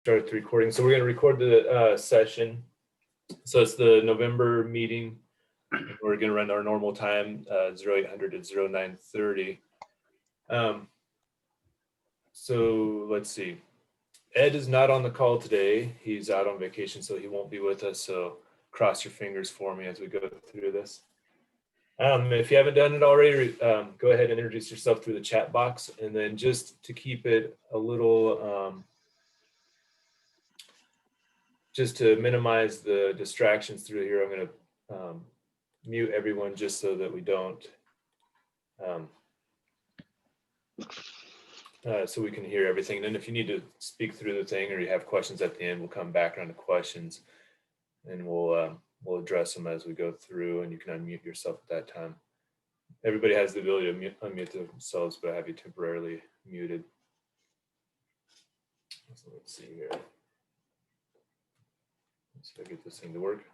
start the recording. So we're going to record the session. So it's the November meeting. We're going to run our normal time, 0800 to 0930. So let's see. Ed is not on the call today. He's out on vacation, so he won't be with us. So cross your fingers for me as we go through this. If you haven't done it already, go ahead and introduce yourself through the chat box. And then just to keep it a little, just to minimize the distractions through here, I'm going to mute everyone just so that we don't, so we can hear everything. And then if you need to speak through the thing or you have questions at the end, we'll come back around to questions and we'll address them as we go through, and you can unmute yourself at that time. Everybody has the ability to unmute themselves, but I have you temporarily muted. So let's see here. Let's see if I get this thing to work.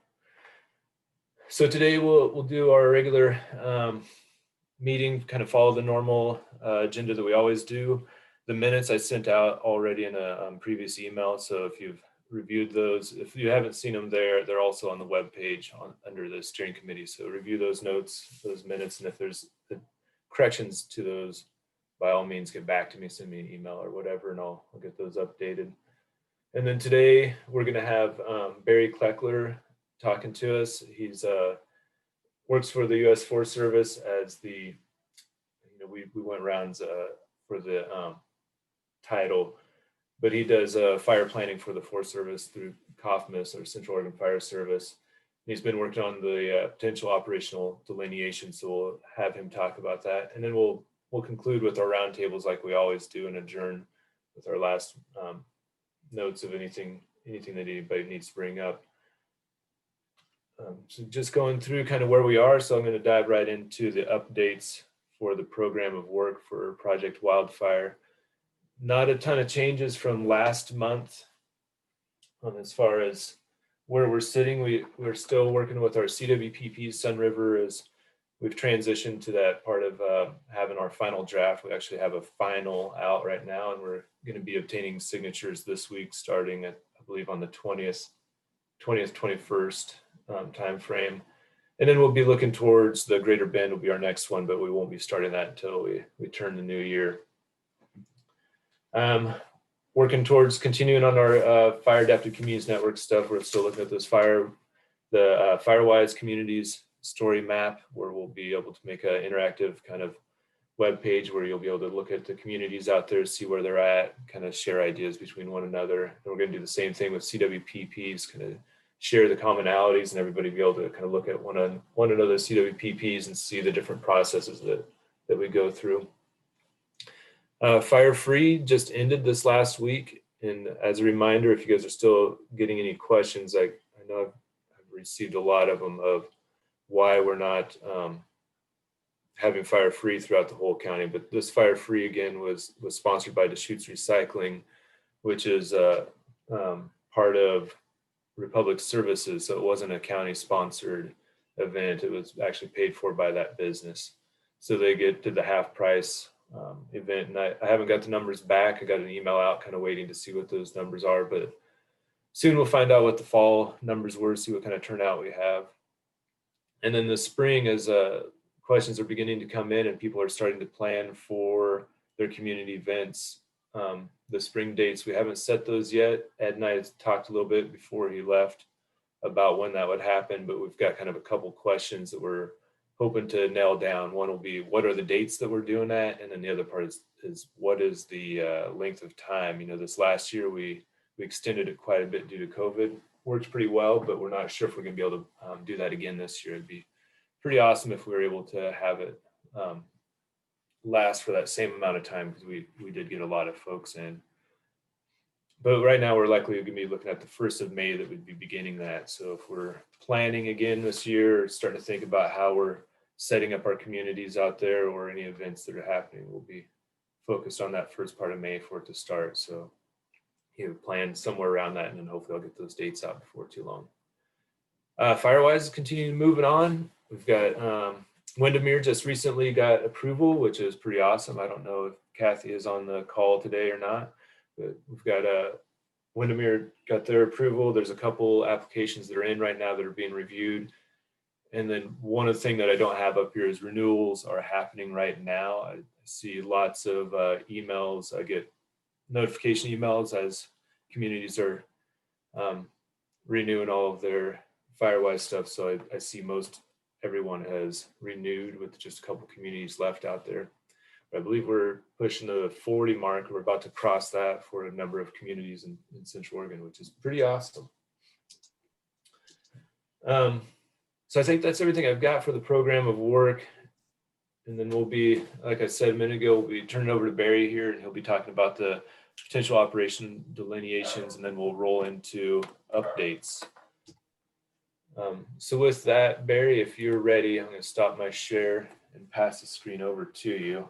So today we'll do our regular meeting, kind of follow the normal agenda that we always do. The minutes I sent out already in a previous email. So if you've reviewed those, if you haven't seen them there, they're also on the web page under the steering committee. So review those notes, those minutes, and if there's corrections to those, by all means, get back to me, send me an email or whatever, and I'll get those updated. And then today we're going to have Barry Kleckler talking to us. He's works for the U.S. Forest Service as the, we went rounds for the title, but he does fire planning for the Forest Service through COFMIS, or Central Oregon Fire Service. And he's been working on the Potential Operational Delineations, so we'll have him talk about that. And then we'll conclude with our roundtables like we always do and adjourn with our last notes of anything that anybody needs to bring up. So just going through kind of where we are. So I'm going to dive right into the updates for the program of work for Project Wildfire. Not a ton of changes from last month as far as where we're sitting. We're still working with our CWPP. Sun River is, we've transitioned to that part of having our final draft. We actually have a final out right now, and we're going to be obtaining signatures this week, starting at, I believe, on the 20th, 21st time frame. And then we'll be looking towards the Greater Bend will be our next one, but we won't be starting that until we turn the new year. Working towards continuing on our fire adaptive communities network stuff. We're still looking at this the Firewise communities story map, where we'll be able to make an interactive kind of web page where you'll be able to look at the communities out there, see where they're at, kind of share ideas between one another. And we're going to do the same thing with CWPPs, kind of share the commonalities, and everybody be able to kind of look at one another's CWPPs and see the different processes that we go through. Fire Free just ended this last week. And as a reminder, if you guys are still getting any questions, I know I've received a lot of them of why we're not having Fire Free throughout the whole county. But this Fire Free, again, was sponsored by Deschutes Recycling, which is part of Republic Services. So it wasn't a county sponsored event. It was actually paid for by that business. So they did the half price event, and I haven't got the numbers back. I got an email out kind of waiting to see what those numbers are, but soon we'll find out what the fall numbers were, see what kind of turnout we have. And then the spring, as questions are beginning to come in and people are starting to plan for their community events, the spring dates, we haven't set those yet. Ed and I talked a little bit before he left about when that would happen, but we've got kind of a couple questions that we're hoping to nail down. One will be, what are the dates that we're doing that? And then the other part is what is the length of time? This last year we extended it quite a bit due to COVID. Worked pretty well, but we're not sure if we're going to be able to do that again this year. It'd be pretty awesome if we were able to have it last for that same amount of time, because we did get a lot of folks in. But right now we're likely going to be looking at the 1st of May that we'd be beginning that. So if we're planning again this year, starting to think about how we're setting up our communities out there or any events that are happening, we'll be focused on that first part of May for it to start. So plan somewhere around that, and then hopefully I'll get those dates out before too long. Firewise is continuing moving on. We've got Windermere just recently got approval, which is pretty awesome. I don't know if Kathy is on the call today or not, but we've got Windermere got their approval. There's a couple applications that are in right now that are being reviewed. And then one of the things that I don't have up here is renewals are happening right now. I see lots of emails. I get notification emails as communities are renewing all of their Firewise stuff. So I see most everyone has renewed with just a couple communities left out there. But I believe we're pushing the 40 mark. We're about to cross that for a number of communities in Central Oregon, which is pretty awesome. So I think that's everything I've got for the program of work. And then we'll be, like I said a minute ago, we'll be turning over to Barry here, and he'll be talking about the potential operation delineations, and then we'll roll into updates. So with that, Barry, if you're ready, I'm going to stop my share and pass the screen over to you.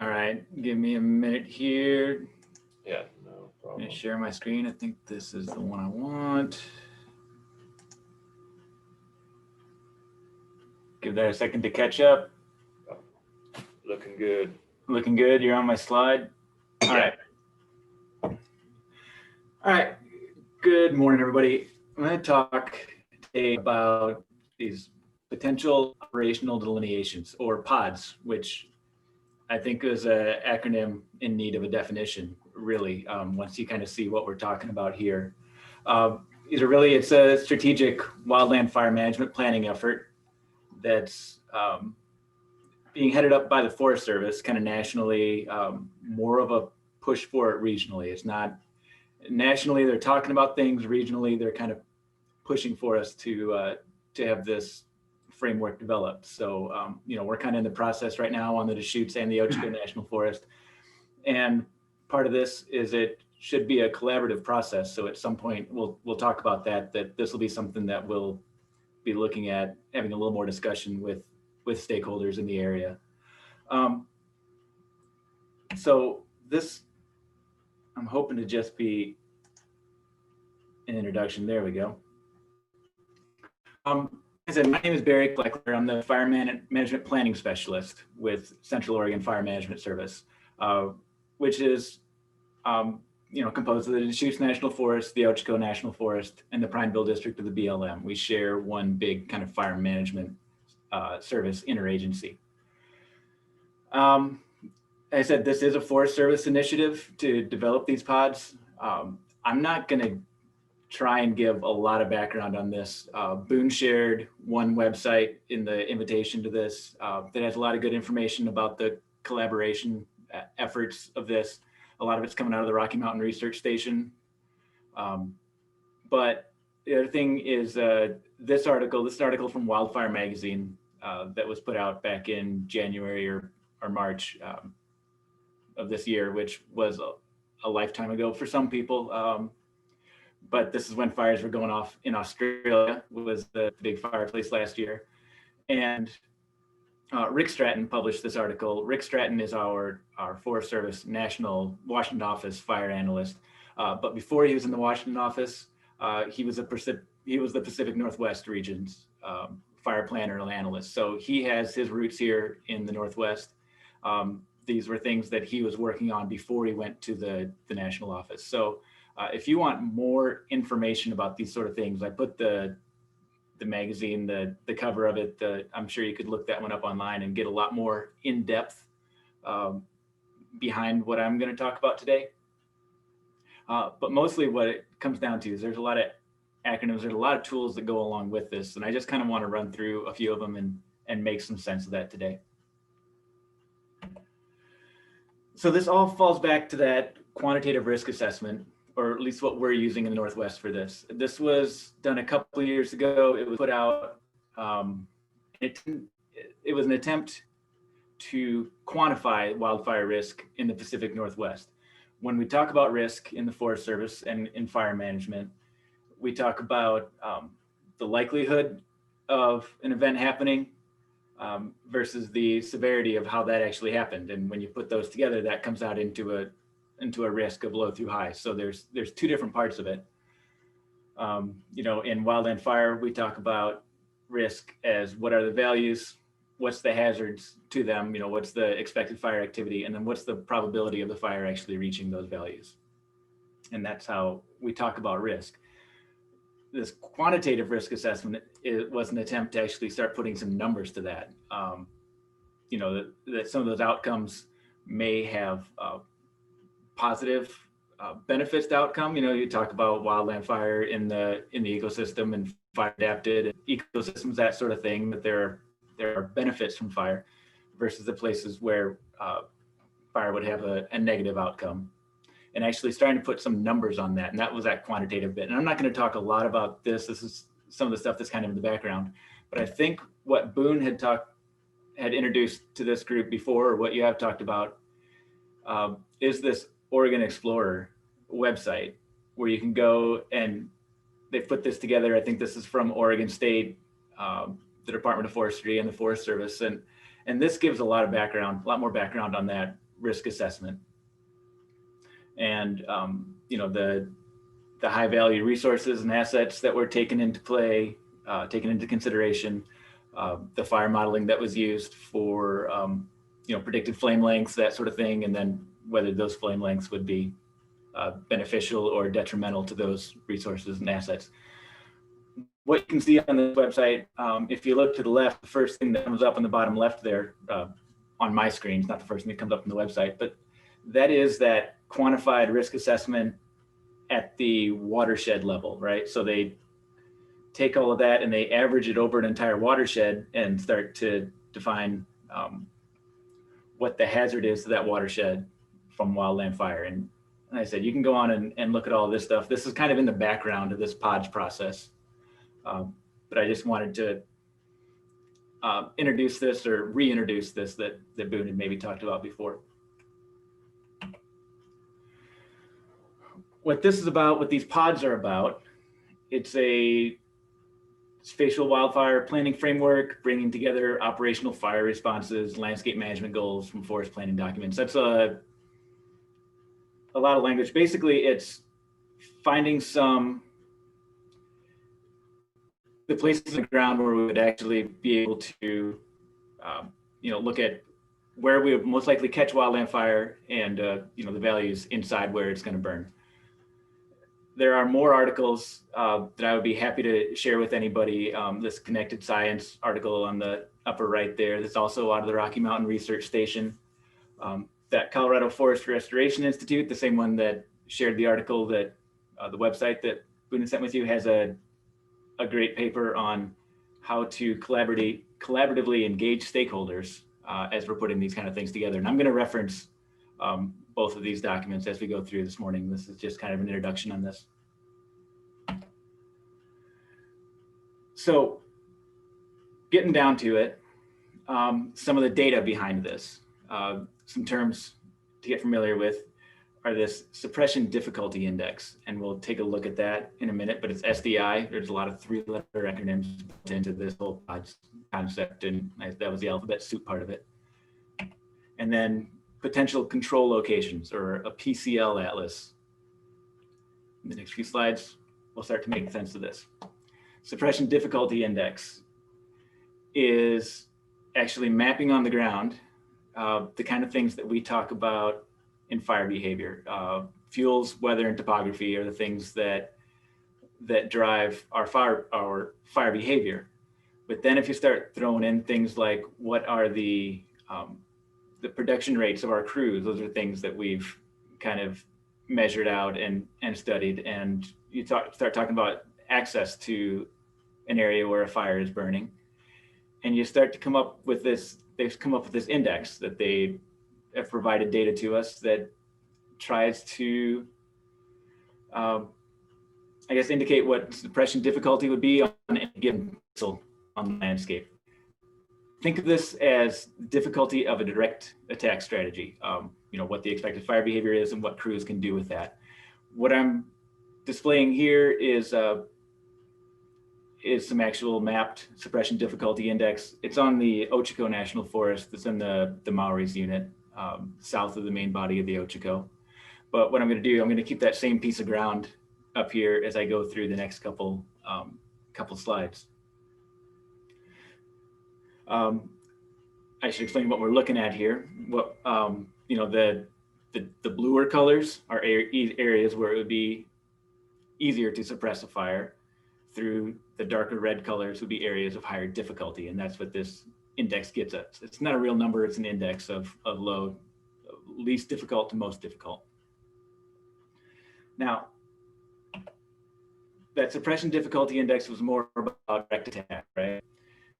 All right, give me a minute here. Yeah, no problem. I'm going to share my screen. I think this is the one I want. Give that a second to catch up. Looking good. Looking good. You're on my slide. All right. All right. Good morning, everybody. I'm going to talk today about these potential operational delineations, or PODs, which I think is an acronym in need of a definition, really, once you kind of see what we're talking about here. These are really, it's a strategic wildland fire management planning effort that's being headed up by the Forest Service, kind of nationally, more of a push for it regionally. It's not nationally, they're talking about things. Regionally, they're kind of pushing for us to have this framework developed. So, you know, we're kind of in the process right now on the Deschutes and the Ocho National Forest. And part of this is it should be a collaborative process. So at some point, we'll talk about that this will be something that we'll be looking at, having a little more discussion with stakeholders in the area. So this, I'm hoping to just be an introduction. There we go. As I said, my name is Barry Kleckler. I'm the Fire Management Planning Specialist with Central Oregon Fire Management Service, which is you know, composed of the Deschutes National Forest, the Ocho National Forest, and the Prineville District of the BLM. We share one big kind of fire management service interagency. As I said, this is a Forest Service initiative to develop these pods. I'm not going to try and give a lot of background on this. Boone shared one website in the invitation to this that has a lot of good information about the collaboration efforts of this. A lot of it's coming out of the Rocky Mountain Research Station. But the other thing is this article from Wildfire magazine that was put out back in January or March of this year, which was a lifetime ago for some people. But this is when fires were going off in Australia, was the big fireplace last year. And Rick Stratton published this article. Rick Stratton is our Forest Service National Washington office fire analyst. But before he was in the Washington office, he was the Pacific Northwest region's fire planner and analyst. So he has his roots here in the Northwest. These were things that he was working on before he went to the national office. So if you want more information about these sort of things, I put the magazine, the cover of it, I'm sure you could look that one up online and get a lot more in depth behind what I'm going to talk about today. But mostly what it comes down to is there's a lot of acronyms, there's a lot of tools that go along with this. And I just kind of want to run through a few of them and make some sense of that today. So this all falls back to that quantitative risk assessment, or at least what we're using in the Northwest for this. This was done a couple of years ago. It was put out, it was an attempt to quantify wildfire risk in the Pacific Northwest. When we talk about risk in the Forest Service and in fire management, we talk about the likelihood of an event happening versus the severity of how that actually happened. And when you put those together, that comes out into a risk of low through high. So there's two different parts of it. You know, in wildland fire, we talk about risk as what are the values, what's the hazards to them, you know, what's the expected fire activity, and then what's the probability of the fire actually reaching those values. And that's how we talk about risk. This quantitative risk assessment, it was an attempt to actually start putting some numbers to that. You know, that some of those outcomes may have positive benefits to outcome. You know, you talk about wildland fire in the ecosystem and fire adapted ecosystems, that sort of thing, that there are benefits from fire versus the places where fire would have a negative outcome. And actually starting to put some numbers on that. And that was that quantitative bit. And I'm not going to talk a lot about this. This is some of the stuff that's kind of in the background. But I think what Boone had introduced to this group before, or what you have talked about, is this Oregon Explorer website where you can go, and they put this together. I think this is from Oregon State, the Department of Forestry and the Forest Service. And this gives a lot more background on that risk assessment. And you know, the high value resources and assets that were taken into play, taken into consideration, the fire modeling that was used for you know, predicted flame lengths, that sort of thing, and then whether those flame lengths would be beneficial or detrimental to those resources and assets. What you can see on the website, if you look to the left, the first thing that comes up on the bottom left there, on my screen, it's not the first thing that comes up on the website, but that is that quantified risk assessment at the watershed level, right? So they take all of that and they average it over an entire watershed and start to define what the hazard is to that watershed from wildland fire. And I said, you can go on and look at all this stuff. This is kind of in the background of this PODS process. But I just wanted to introduce this, or reintroduce this, that Boone had maybe talked about before. What this is about, what these pods are about, it's a spatial wildfire planning framework, bringing together operational fire responses, landscape management goals from forest planning documents. That's a lot of language. Basically, it's finding the places on the ground where we would actually be able to, you know, look at where we would most likely catch wildland fire, and you know, the values inside where it's going to burn. There are more articles that I would be happy to share with anybody. This Connected Science article on the upper right there, that's also out of the Rocky Mountain Research Station. That Colorado Forest Restoration Institute, the same one that shared the article, that the website that Boone sent with you, has a great paper on how to collaboratively engage stakeholders as we're putting these kind of things together. And I'm going to reference both of these documents as we go through this morning. This is just kind of an introduction on this. So getting down to it, some of the data behind this, some terms to get familiar with are this suppression difficulty index. And we'll take a look at that in a minute, but it's SDI. There's a lot of 3-letter acronyms into this whole concept, and that was the alphabet soup part of it. And then potential control locations, or a PCL atlas. In the next few slides, we'll start to make sense of this. Suppression difficulty index is actually mapping on the ground the kind of things that we talk about in fire behavior. Fuels, weather, and topography are the things that drive our fire behavior. But then if you start throwing in things like, what are the production rates of our crews, those are things that we've kind of measured out and studied. And you start talking about access to an area where a fire is burning, and you start to come up with this. They've come up with this index that they have provided data to us that tries to, I guess, indicate what suppression difficulty would be on any given pixel on the landscape. Think of this as difficulty of a direct attack strategy. You know, what the expected fire behavior is and what crews can do with that. What I'm displaying here is some actual mapped suppression difficulty index. It's on the Ochoco National Forest. It's in the Maoris unit, south of the main body of the Ochoco. But what I'm going to do, I'm going to keep that same piece of ground up here as I go through the next couple slides. I should explain what we're looking at here. What you know, the The bluer colors are areas where it would be easier to suppress a fire. Through the darker red colors would be areas of higher difficulty, and that's what this index gets us. It's not a real number, it's an index of low, least difficult to most difficult. Now, that suppression difficulty index was more about direct attack, right?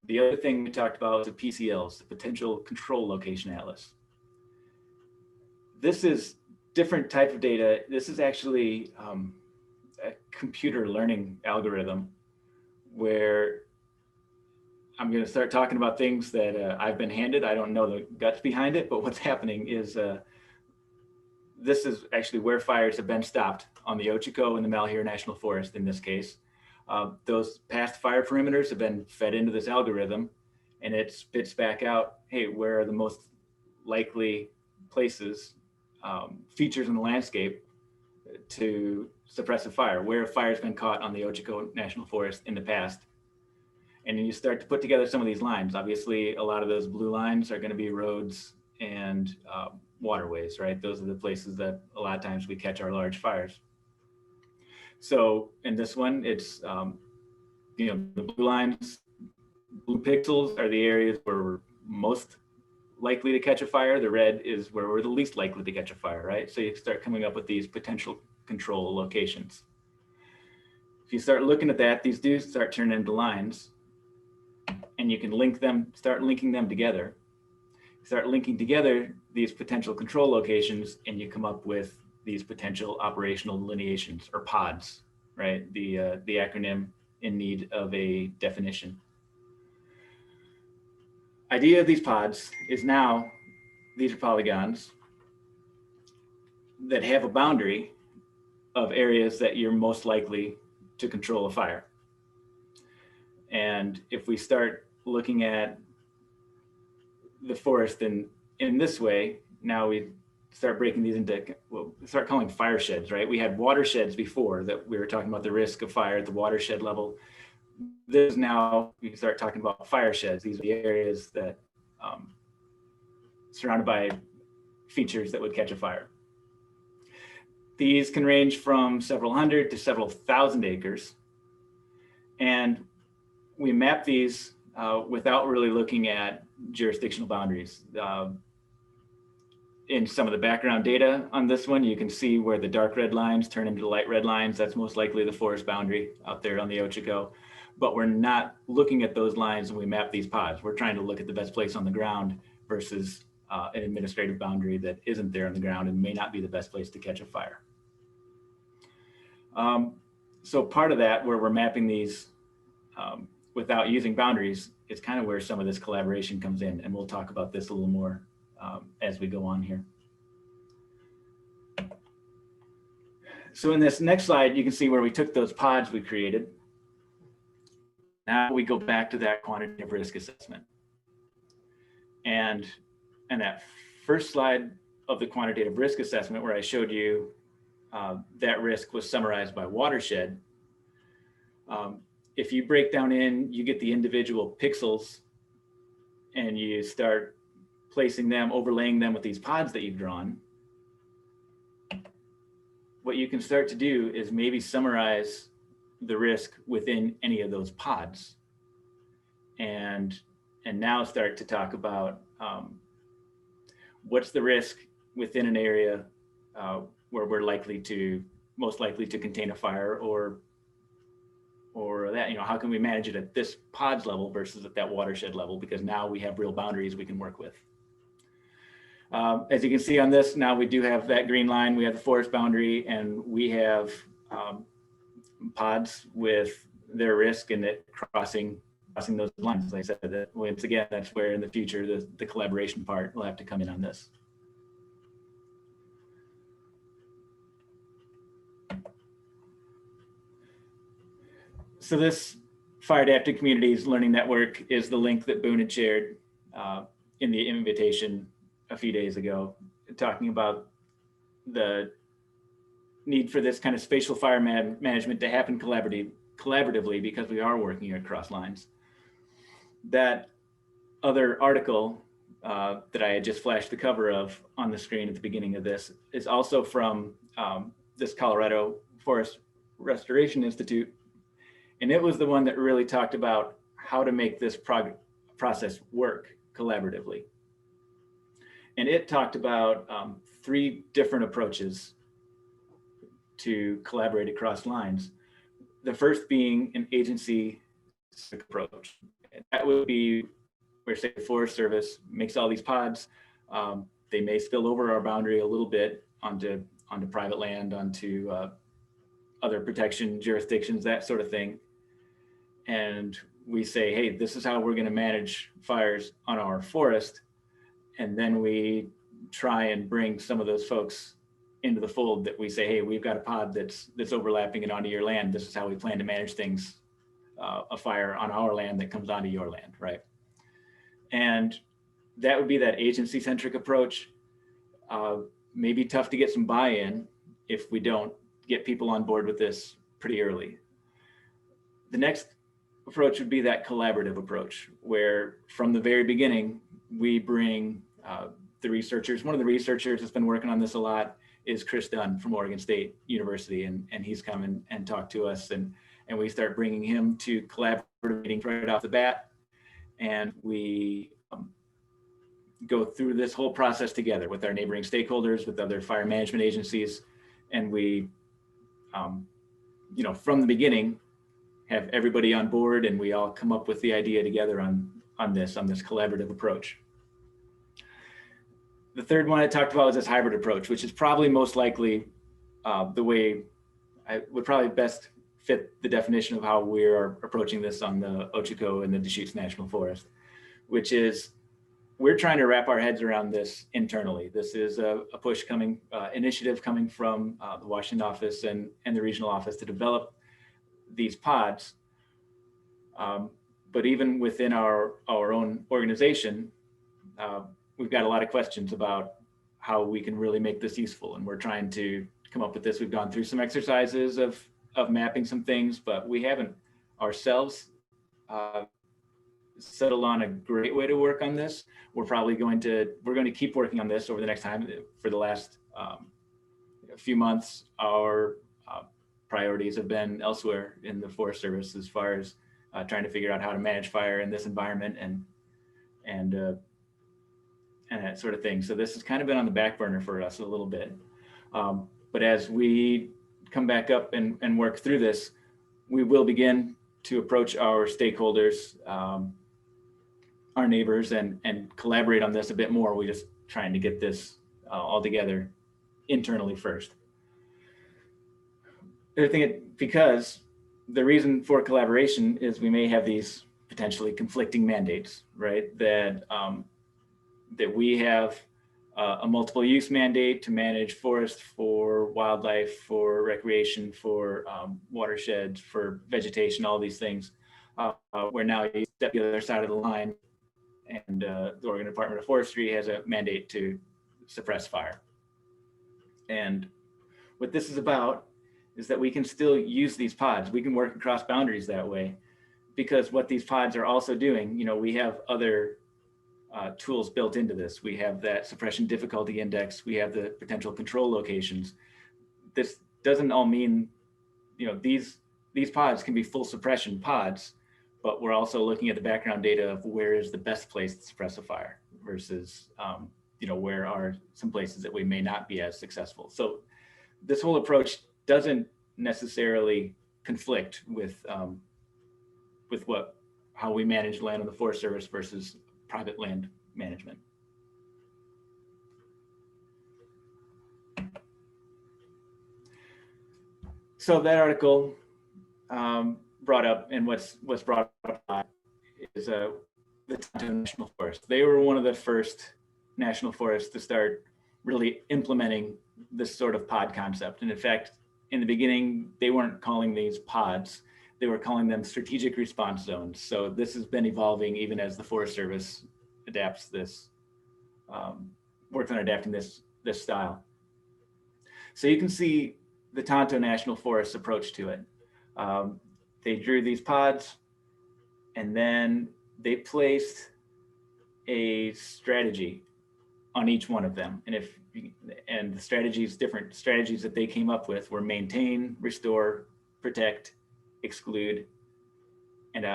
The other thing we talked about was the PCLs, the Potential Control Location Atlas. This is different type of data. This is actually a computer learning algorithm where I'm going to start talking about things that I've been handed. I don't know the guts behind it, but what's happening is this is actually where fires have been stopped on the Ochiko and the Malheur National Forest in this case. Those past fire perimeters have been fed into this algorithm, and it spits back out, hey, where are the most likely places, features in the landscape to suppress a fire, where a fire's been caught on the Ochiko National Forest in the past. And then you start to put together some of these lines. Obviously, a lot of those blue lines are going to be roads and waterways, right? Those are the places that a lot of times we catch our large fires. So in this one, it's, you know, the blue lines, blue pixels are the areas where we're most likely to catch a fire. The red is where we're the least likely to catch a fire, right? So you start coming up with these potential control locations. If you start looking at that, these do start turning into lines, and you can link them, start linking them together. Start linking together these potential control locations, and you come up with these potential operational delineations, or pods, right? The acronym in need of a definition. Idea of these pods is now, these are polygons that have a boundary of areas that you're most likely to control a fire. And if we start looking at the forest in this way, now we start breaking these into, well, start calling fire sheds, right? We had watersheds before that we were talking about the risk of fire at the watershed level. This is now, we can start talking about fire sheds. These are the areas that surrounded by features that would catch a fire. These can range from several hundred to several thousand acres. And we map these without really looking at jurisdictional boundaries. In some of the background data on this one, you can see where the dark red lines turn into light red lines. That's most likely the forest boundary out there on the Ochiko. But we're not looking at those lines when we map these pods. We're trying to look at the best place on the ground versus an administrative boundary that isn't there on the ground and may not be the best place to catch a fire. So part of that, where we're mapping these without using boundaries, is kind of where some of this collaboration comes in. And we'll talk about this a little more as we go on here. So in this next slide, you can see where we took those pods we created. Now we go back to that quantitative risk assessment. And that first slide of the quantitative risk assessment, where I showed you that risk was summarized by watershed. If you break down in, you get the individual pixels and you start placing them, overlaying them with these pods that you've drawn. What you can start to do is maybe summarize the risk within any of those pods, and now start to talk about what's the risk within an area where we're most likely to contain a fire, or that, you know, how can we manage it at this pods level versus at that watershed level, because now we have real boundaries we can work with. As you can see on this, now we do have that green line, we have the forest boundary, and we have pods with their risk and it crossing those lines. Like I said, that once again, that's where in the future the collaboration part will have to come in on this. So this Fire Adapted Communities Learning Network is the link that Boone had shared in the invitation a few days ago, talking about the need for this kind of spatial fire management to happen collaboratively, because we are working across lines. That other article that I had just flashed the cover of on the screen at the beginning of this is also from this Colorado Forest Restoration Institute. And it was the one that really talked about how to make this process work collaboratively. And it talked about 3 different approaches to collaborate across lines. The first being an agency approach. That would be where, say, the Forest Service makes all these pods. They may spill over our boundary a little bit onto private land, onto other protection jurisdictions, that sort of thing. And we say, hey, this is how we're going to manage fires on our forest. And then we try and bring some of those folks into the fold that we say, hey, we've got a pod that's overlapping it onto your land. This is how we plan to manage things, a fire on our land that comes onto your land, right? And that would be that agency-centric approach. Maybe tough to get some buy-in if we don't get people on board with this pretty early. The next approach would be that collaborative approach, where from the very beginning, we bring the researchers. One of the researchers that's been working on this a lot is Chris Dunn from Oregon State University, and he's come and talked to us, and we start bringing him to collaborative meetings right off the bat, and we go through this whole process together with our neighboring stakeholders, with other fire management agencies, and we, from the beginning, have everybody on board, and we all come up with the idea together on this collaborative approach. The third one I talked about was this hybrid approach, which is probably most likely the way I would probably best fit the definition of how we are approaching this on the Ochoco and the Deschutes National Forest, which is we're trying to wrap our heads around this internally. This is a push coming, initiative coming from the Washington office and the regional office to develop these pods. But even within our own organization, we've got a lot of questions about how we can really make this useful. And we're trying to come up with this. We've gone through some exercises of mapping some things, but we haven't ourselves settled on a great way to work on this. We're going to keep working on this over the next time. For the last few months, our priorities have been elsewhere in the Forest Service as far as trying to figure out how to manage fire in this environment and that sort of thing. So this has kind of been on the back burner for us a little bit. But as we come back up and work through this, we will begin to approach our stakeholders, our neighbors, and collaborate on this a bit more. We're just trying to get this all together internally first. Because the reason for collaboration is we may have these potentially conflicting mandates, right? That we have a multiple use mandate to manage forest for wildlife, for recreation, for watersheds, for vegetation, all these things, where now you step to the other side of the line and the Oregon Department of Forestry has a mandate to suppress fire. And what this is about is that we can still use these pods. We can work across boundaries that way, because what these pods are also doing, we have other tools built into this. We have that suppression difficulty index. We have the potential control locations. This doesn't all mean, these pods can be full suppression pods, but we're also looking at the background data of where is the best place to suppress a fire versus, where are some places that we may not be as successful. So this whole approach doesn't necessarily conflict with how we manage land on the Forest Service versus private land management. So that article brought up, and what's brought up is the Tonto National Forest. They were one of the first national forests to start really implementing this sort of pod concept. And in fact, in the beginning, they weren't calling these pods, they were calling them strategic response zones. So this has been evolving even as the Forest Service adapts this, works on adapting this style. So you can see the Tonto National Forest approach to it. They drew these pods, and then they placed a strategy on each one of them. And the strategies, different strategies that they came up with were maintain, restore, protect, exclude, and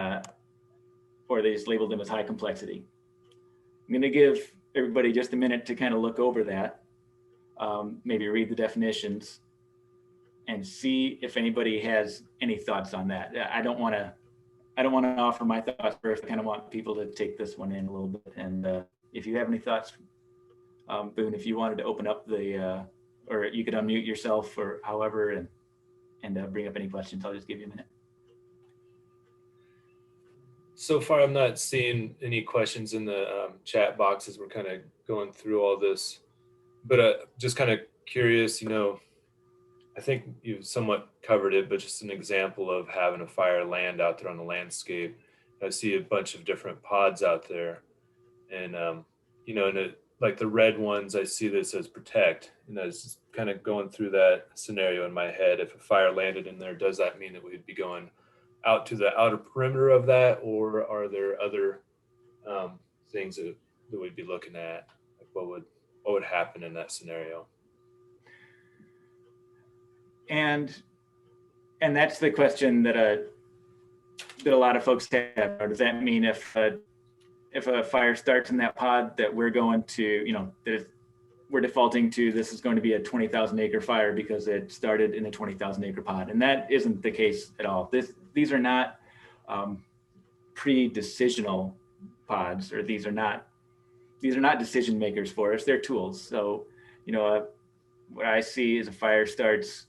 or they just labeled them as high complexity. I'm going to give everybody just a minute to kind of look over that, maybe read the definitions, and see if anybody has any thoughts on that. I don't want to offer my thoughts first. I kind of want people to take this one in a little bit. And if you have any thoughts, Boone, if you wanted to open up or you could unmute yourself or however, and bring up any questions, I'll just give you a minute. So far, I'm not seeing any questions in the chat box as we're kind of going through all this, but just kind of curious, I think you've somewhat covered it, but just an example of having a fire land out there on the landscape. I see a bunch of different pods out there, and like the red ones, I see this as protect, and I was just kind of going through that scenario in my head. If a fire landed in there, does that mean that we'd be going out to the outer perimeter of that, or are there other things that we'd be looking at? Like what would happen in that scenario? And that's the question that a lot of folks have. Or does that mean if a fire starts in that pod that we're going to, that we're defaulting to, this is going to be a 20,000 acre fire because it started in a 20,000 acre pod? And that isn't the case at all. These are not pre-decisional pods, or these are not decision makers for us. They're tools. So, what I see is a fire starts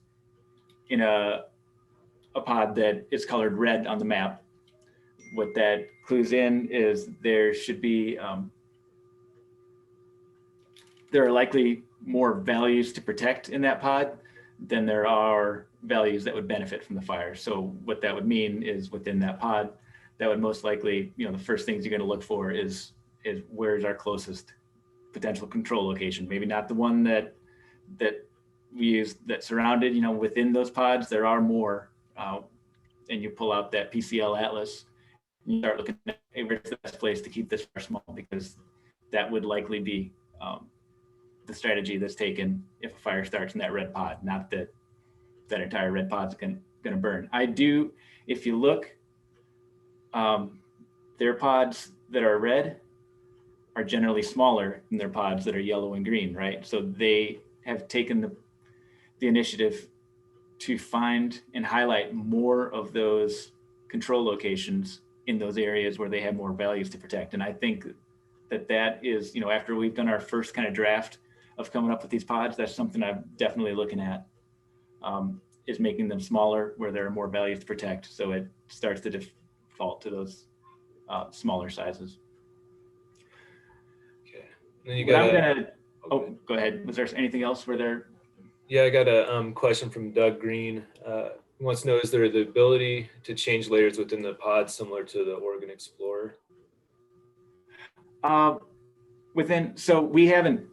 in a pod that is colored red on the map. What that clues in is there should be, there are likely more values to protect in that pod than there are values that would benefit from the fire. So what that would mean is within that pod, that would most likely, the first things you're going to look for is where's our closest potential control location. Maybe not the one that we use that surrounded, within those pods, there are more, and you pull out that PCL atlas, you start looking at, hey, where's the best place to keep this fire small, because that would likely be the strategy that's taken if a fire starts in that red pod, not that entire red pod's going to burn. If you look, their pods that are red are generally smaller than their pods that are yellow and green, right? So they have taken the initiative to find and highlight more of those control locations in those areas where they have more values to protect. And I think that is, after we've done our first kind of draft of coming up with these pods, that's something I'm definitely looking at, is making them smaller where there are more values to protect. So it starts to default to those smaller sizes. Okay. And then you got go ahead. Was there anything else where there? Yeah, I got a question from Doug Green. He wants to know, is there the ability to change layers within the pod similar to the Oregon Explorer? So we haven't,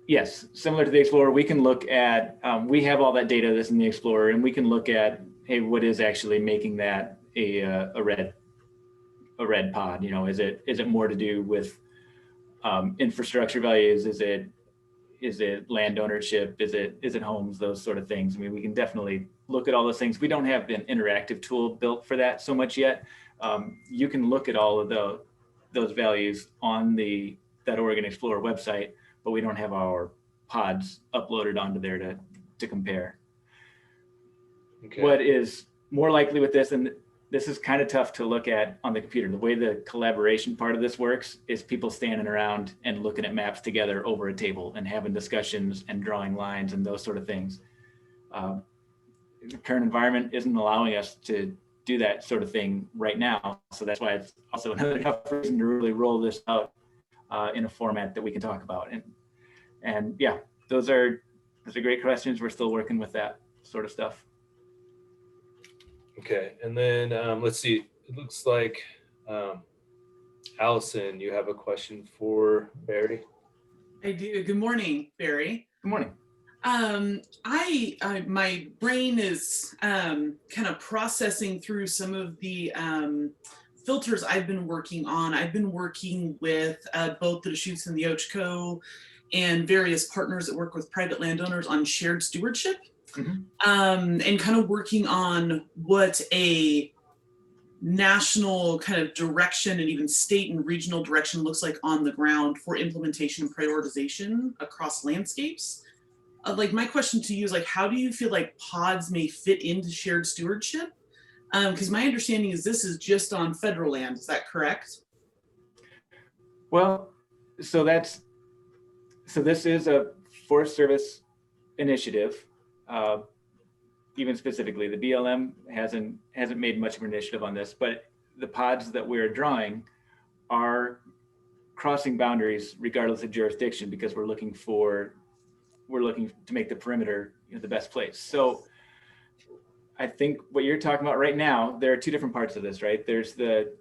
yes, similar to the Explorer, we can look at, we have all that data that's in the Explorer, and we can look at, hey, what is actually making that a red pod? Is it more to do with infrastructure values? Is it land ownership? Is it homes? Those sort of things. I mean, we can definitely look at all those things. We don't have an interactive tool built for that so much yet. You can look at all of those values on that Oregon Explorer website, but we don't have our pods uploaded onto there to compare. Okay. What is more likely with this, and this is kind of tough to look at on the computer, the way the collaboration part of this works is people standing around and looking at maps together over a table and having discussions and drawing lines and those sort of things. The current environment isn't allowing us to do that sort of thing right now. So that's why it's also another tough reason to really roll this out in a format that we can talk about. And yeah, those are great questions. We're still working with that sort of stuff. Okay, and then let's see, it looks like Allison, you have a question for Barry? I do. Good morning, Barry. Good morning. My brain is kind of processing through some of the filters I've been working with both the Deschutes and the Ochco and various partners that work with private landowners on shared stewardship, and kind of working on what a national kind of direction and even state and regional direction looks like on the ground for implementation and prioritization across landscapes. Like my question to you is like, how do you feel like pods may fit into shared stewardship? Because my understanding is this is just on federal land. Is that correct? Well, so this is a Forest Service initiative. Even specifically, the BLM hasn't made much of an initiative on this, but the pods that we're drawing are crossing boundaries regardless of jurisdiction, because we're looking to make the perimeter, the best place. So I think what you're talking about right now, there are two different parts of this, right? There's the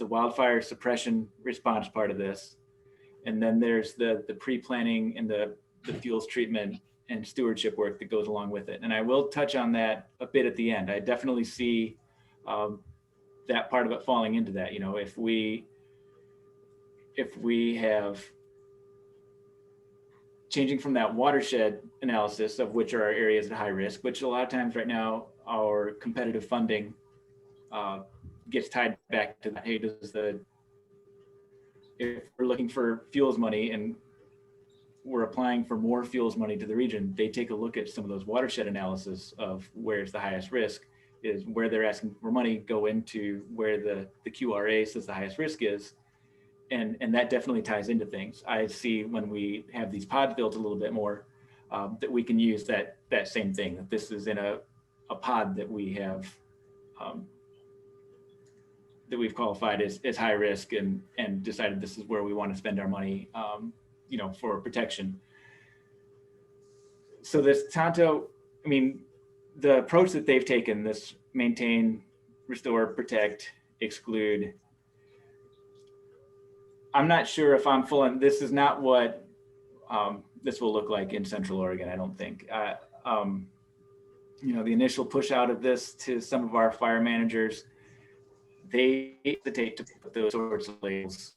wildfire suppression response part of this, and then there's the pre-planning and the fuels treatment and stewardship work that goes along with it. And I will touch on that a bit at the end. I definitely see that part of it falling into that. If we have changing from that watershed analysis of which are our areas at high risk, which a lot of times right now our competitive funding gets tied back to that. Hey, if we're looking for fuels money and we're applying for more fuels money to the region, they take a look at some of those watershed analysis of where's the highest risk, is where they're asking for money, go into where the QRA says the highest risk is. And that definitely ties into things. I see when we have these pods built a little bit more, that we can use that same thing, that this is in a pod that we have, that we've qualified as high risk and decided this is where we want to spend our money, for protection. So this Tonto, the approach that they've taken, this maintain, restore, protect, exclude, I'm not sure if I'm full on, this is not what this will look like in Central Oregon, I don't think. The initial push out of this to some of our fire managers, they hesitate to put those sorts of labels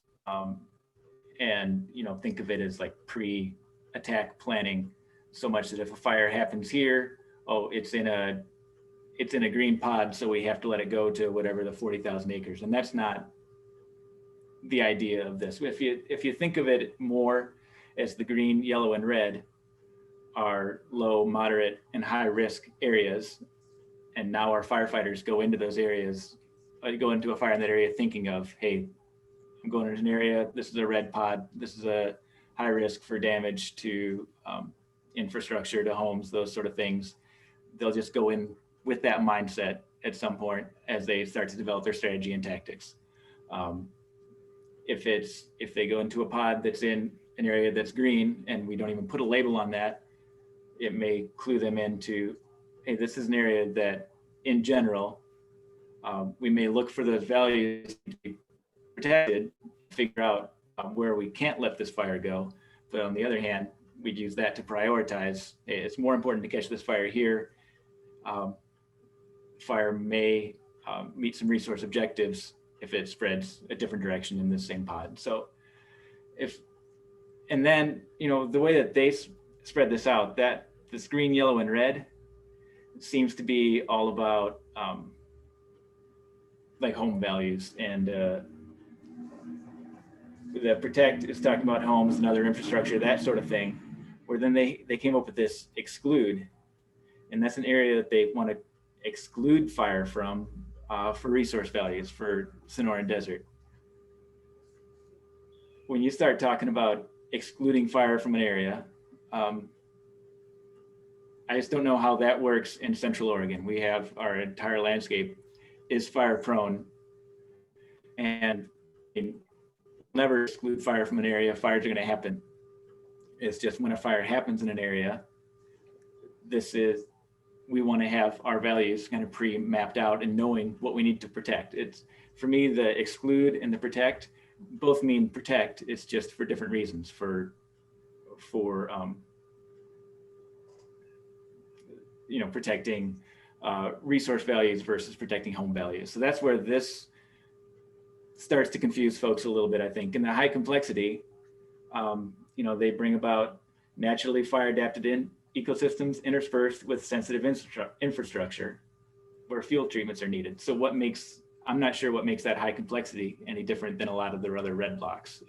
and think of it as like pre-attack planning, so much that if a fire happens here, it's in a green pod, so we have to let it go to whatever the 40,000 acres. And that's not the idea of this. If you think of it more as the green, yellow, and red are low, moderate, and high risk areas, and now our firefighters go into those areas, go into a fire in that area thinking of, hey, I'm going into an area, this is a red pod, this is a high risk for damage to infrastructure, to homes, those sort of things. They'll just go in with that mindset at some point as they start to develop their strategy and tactics. If they go into a pod that's in an area that's green and we don't even put a label on that, it may clue them into, hey, this is an area that in general, we may look for those values to be protected, figure out where we can't let this fire go. But on the other hand, we'd use that to prioritize, hey, it's more important to catch this fire here. Fire may meet some resource objectives if it spreads a different direction in this same pod. So and then, the way that they spread this out, that this green, yellow, and red seems to be all about like home values, and the protect is talking about homes and other infrastructure, that sort of thing, where then they came up with this exclude, and that's an area that they want to exclude fire from for resource values for Sonoran Desert. When you start talking about excluding fire from an area, I just don't know how that works in Central Oregon. We have our entire landscape is fire prone, and never exclude fire from an area. Fires are going to happen. It's just when a fire happens in an area, we want to have our values kind of pre-mapped out and knowing what we need to protect. It's, for me, the exclude and the protect both mean protect. It's just for different reasons, for protecting resource values versus protecting home values. So that's where this starts to confuse folks a little bit, I think. And the high complexity, they bring about naturally fire adapted ecosystems interspersed with sensitive infrastructure where fuel treatments are needed. So I'm not sure what makes that high complexity any different than a lot of their other red blocks.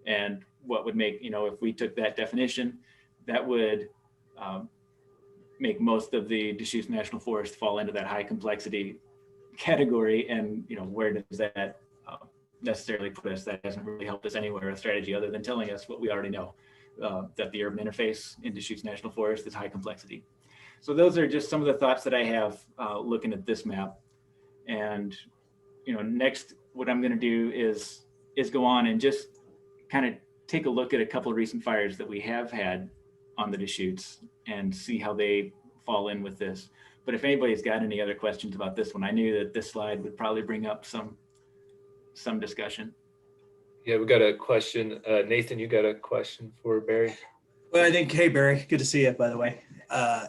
And what would make, if we took that definition, that would make most of the Deschutes National Forest fall into that high complexity category. And, where does that necessarily put us? That hasn't really helped us anywhere, a strategy other than telling us what we already know, that the urban interface in Deschutes National Forest is high complexity. So those are just some of the thoughts that I have looking at this map. And, next, what I'm going to do is go on and just kind of take a look at a couple of recent fires that we have had on the Deschutes and see how they fall in with this. But if anybody's got any other questions about this one, I knew that this slide would probably bring up some discussion. Yeah, we got a question. Nathan, you got a question for Barry? Well, hey, Barry, good to see you, by the way. I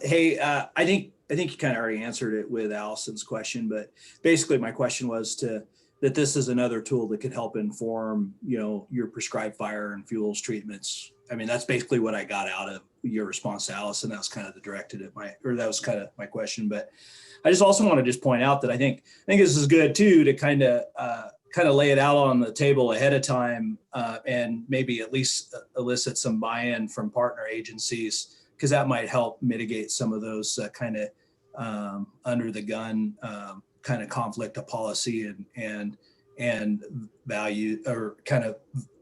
think you kind of already answered it with Allison's question, but basically my question was that this is another tool that could help inform, your prescribed fire and fuels treatments. I mean, that's basically what I got out of your response to Allison. That was kind of that was kind of my question. But I just also want to just point out that I think this is good too, to kind of lay it out on the table ahead of time, and maybe at least elicit some buy-in from partner agencies, because that might help mitigate some of those kind of under the gun kind of conflict of policy and value, or kind of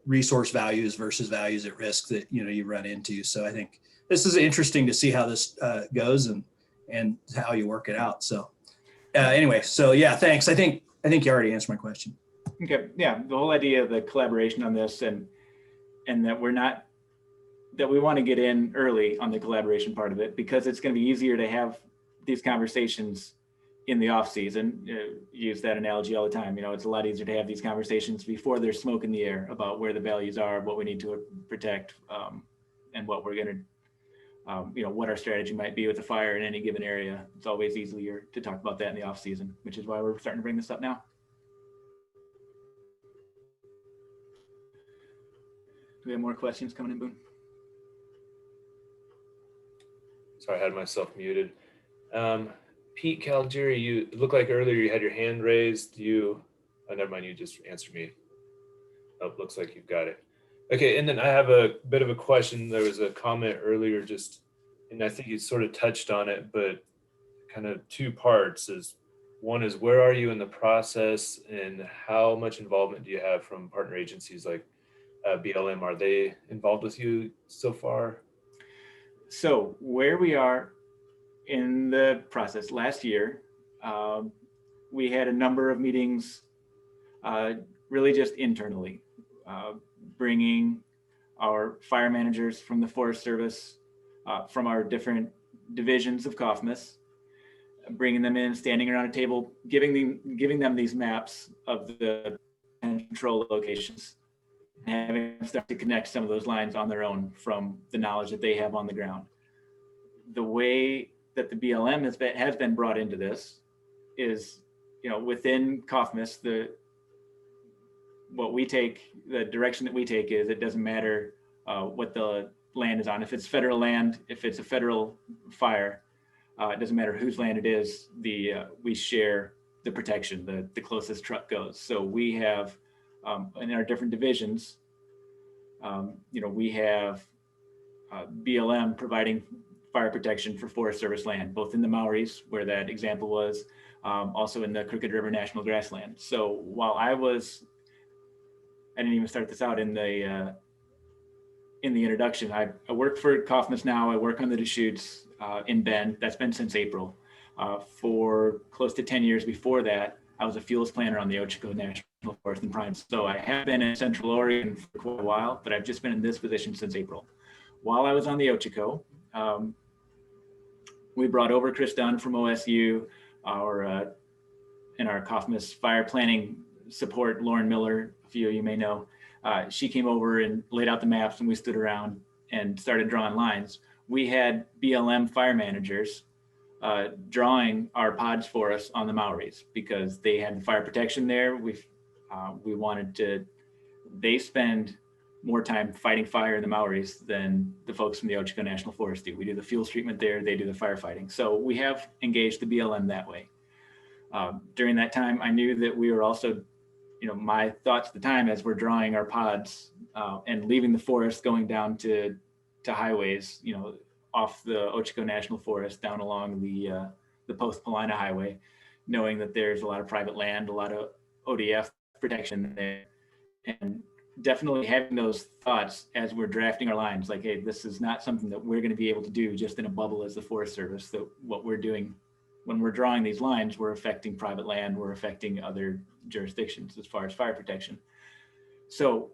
resource values versus values at risk that you run into. So I think this is interesting to see how this goes and how you work it out. So anyway, so yeah, thanks. I think you already answered my question. Okay, yeah, the whole idea of the collaboration on this and that we want to get in early on the collaboration part of it, because it's going to be easier to have these conversations in the off season. Use that analogy all the time. It's a lot easier to have these conversations before there's smoke in the air about where the values are, what we need to protect, and what we're going to, what our strategy might be with the fire in any given area. It's always easier to talk about that in the off season, which is why we're starting to bring this up now. Do we have more questions coming in, Boone? Sorry, I had myself muted. Pete Caligiuri, you look like earlier you had your hand raised. Never mind, you just answered me. Oh, looks like you've got it. Okay, and then I have a bit of a question. There was a comment earlier and I think you sort of touched on it, but kind of two parts. One is, where are you in the process, and how much involvement do you have from partner agencies like BLM? Are they involved with you so far? So where we are in the process, last year, we had a number of meetings, really just internally, bringing our fire managers from the Forest Service, from our different divisions of COFMIS, bringing them in, standing around a table, giving them these maps of the control locations, and having them start to connect some of those lines on their own from the knowledge that they have on the ground. The way that the BLM has been brought into this is, within COFMIS, the direction that we take is, it doesn't matter what the land is on. If it's federal land, if it's a federal fire, it doesn't matter whose land it is, we share the protection, the closest truck goes. So we have, in our different divisions, we have BLM providing fire protection for Forest Service land, both in the Maoris, where that example was, also in the Crooked River National Grassland. So while I didn't even start this out in the introduction, I work for COFMIS now. I work on the Deschutes in Bend. That's been since April. For close to 10 years before that, I was a fuels planner on the Ochoco National Forest and Prime. So I have been in Central Oregon for quite a while, but I've just been in this position since April. While I was on the Ochoco, we brought over Chris Dunn from OSU, in our COFMIS fire planning support, Lauren Miller, a few of you may know. She came over and laid out the maps, and we stood around and started drawing lines. We had BLM fire managers drawing our pods for us on the Maoris, because they had fire protection there. They spend more time fighting fire in the Maoris than the folks from the Ocho National Forest do. We do the fuels treatment there, they do the firefighting. So we have engaged the BLM that way. During that time, I knew that we were also, my thoughts at the time as we're drawing our pods and leaving the forest, going down to highways, off the Ocho National Forest, down along the Post-Paulina Highway, knowing that there's a lot of private land, a lot of ODF protection there, and definitely having those thoughts as we're drafting our lines, like, hey, this is not something that we're going to be able to do just in a bubble as the Forest Service. That what we're doing when we're drawing these lines, we're affecting private land, we're affecting other jurisdictions as far as fire protection. So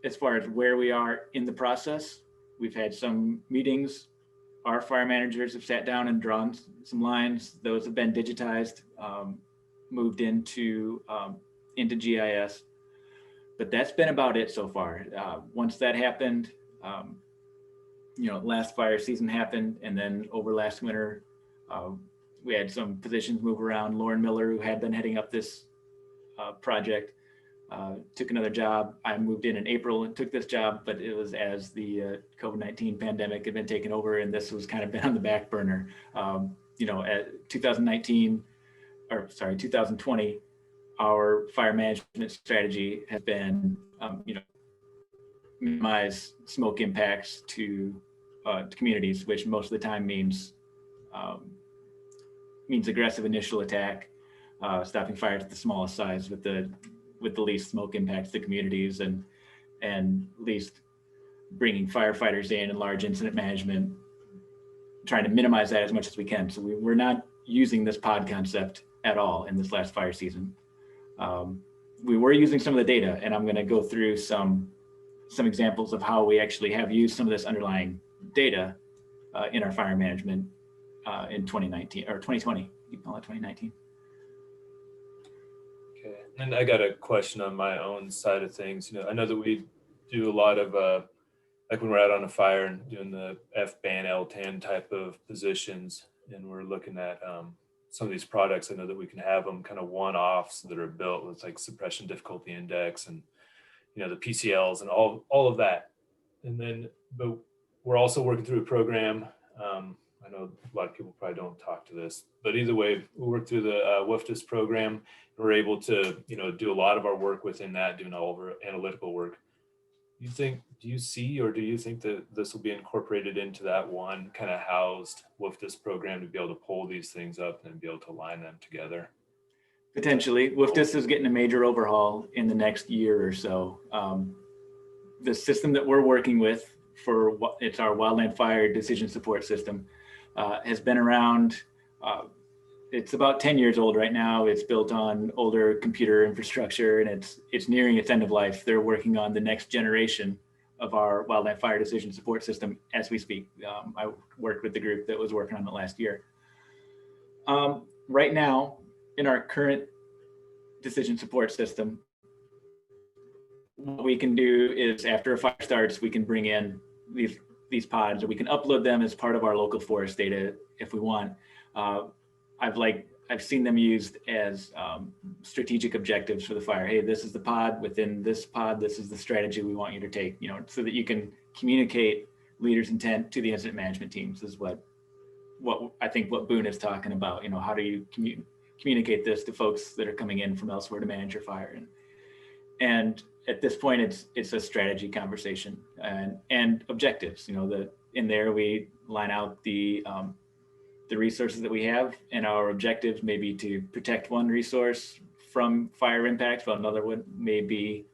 as far as where we are in the process, we've had some meetings. Our fire managers have sat down and drawn some lines. Those have been digitized, moved into GIS. But that's been about it so far. Once that happened, last fire season happened, and then over last winter, we had some positions move around. Lauren Miller, who had been heading up this project, took another job. I moved in April and took this job, but it was as the COVID-19 pandemic had been taken over, and this was kind of been on the back burner. At 2020, our fire management strategy has been, minimize smoke impacts to communities, which most of the time means aggressive initial attack, stopping fires at the smallest size with the least smoke impacts to communities, and least bringing firefighters in and large incident management, trying to minimize that as much as we can. So we're not using this pod concept at all in this last fire season. We were using some of the data, and I'm going to go through some examples of how we actually have used some of this underlying data in our fire management in 2019 or 2020. You call it 2019. Okay, and I got a question on my own side of things. I know that we do a lot of like when we're out on a fire and doing the FBAN L10 type of positions, and we're looking at some of these products. I know that we can have them kind of one-offs that are built with like suppression difficulty index and the PCLs and all of that. And then, but we're also working through a program. I know a lot of people probably don't talk to this, but either way, we work through the WFDIS program. We're able to do a lot of our work within that, doing all of our analytical work. Do you see or do you think that this will be incorporated into that one kind of housed WFDIS program to be able to pull these things up and be able to align them together? Potentially. WFDIS is getting a major overhaul in the next year or so. The system that we're working with it's our wildland fire decision support system, has been around. It's about 10 years old right now. It's built on older computer infrastructure, and it's nearing its end of life. They're working on the next generation of our wildland fire decision support system as we speak. I worked with the group that was working on it last year. Right now, in our current decision support system, what we can do is after a fire starts, we can bring in these pods, or we can upload them as part of our local forest data if we want. I've seen them used as strategic objectives for the fire. Hey, this is the pod. Within this pod, this is the strategy we want you to take, so that you can communicate leaders' intent to the incident management teams is what I think what Boone is talking about. How do you communicate this to folks that are coming in from elsewhere to manage your fire? And at this point, it's a strategy conversation and objectives. That in there we line out the resources that we have, and our objectives may be to protect one resource from fire impact, while another one may be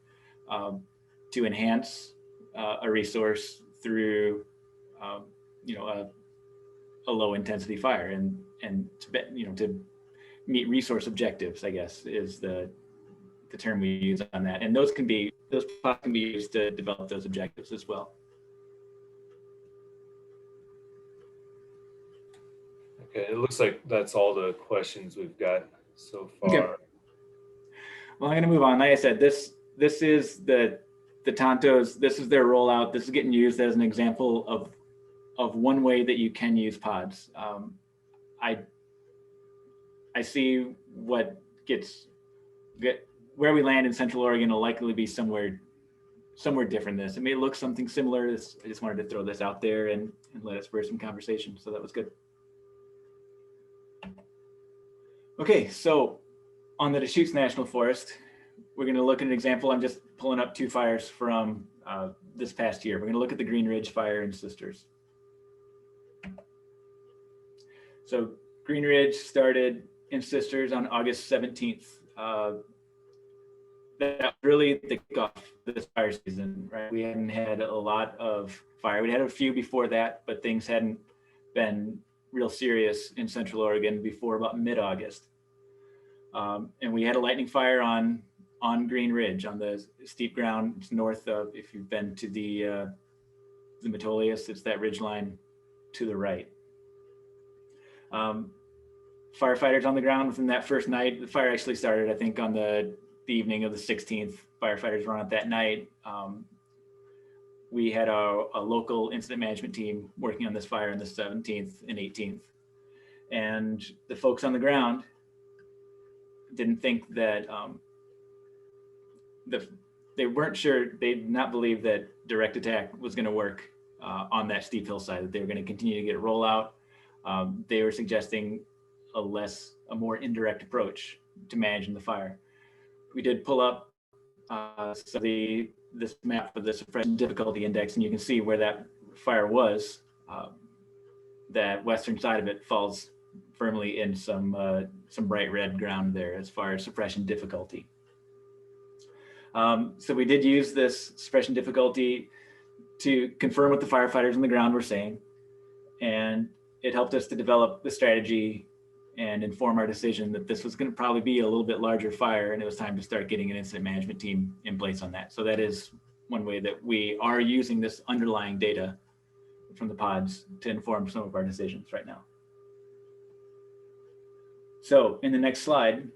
to enhance a resource through a low intensity fire, and to meet resource objectives, I guess, is the term we use on that. And those pods can be used to develop those objectives as well. Okay, it looks like that's all the questions we've got so far. Okay. Well, I'm going to move on. Like I said, this is the Tontos. This is their rollout. This is getting used as an example of one way that you can use pods. I see what where we land in Central Oregon will likely be somewhere different than this. It may look something similar. I just wanted to throw this out there and let it spur some conversation. So that was good. Okay, so on the Deschutes National Forest, we're going to look at an example. I'm just pulling up 2 fires from this past year. We're going to look at the Green Ridge Fire in Sisters. So Green Ridge started in Sisters on August 17th. That really the kickoff of this fire season, right? We hadn't had a lot of fire. We had a few before that, but things hadn't been real serious in Central Oregon before about mid-August. And we had a lightning fire on Green Ridge, on the steep ground north of, if you've been to the Metolius, it's that ridge line to the right. Firefighters on the ground within that first night. The fire actually started, I think, on the evening of the 16th. Firefighters were on it that night. We had a local incident management team working on this fire on the 17th and 18th. And the folks on the ground didn't think that, they weren't sure, they did not believe that direct attack was going to work on that steep hillside, that they were going to continue to get a rollout. They were suggesting a more indirect approach to managing the fire. We did pull up this map of the suppression difficulty index, and you can see where that fire was. That western side of it falls firmly in some bright red ground there as far as suppression difficulty. So we did use this suppression difficulty to confirm what the firefighters on the ground were saying, and it helped us to develop the strategy and inform our decision that this was going to probably be a little bit larger fire, and it was time to start getting an incident management team in place on that. So that is one way that we are using this underlying data from the pods to inform some of our decisions right now. So in the next slide,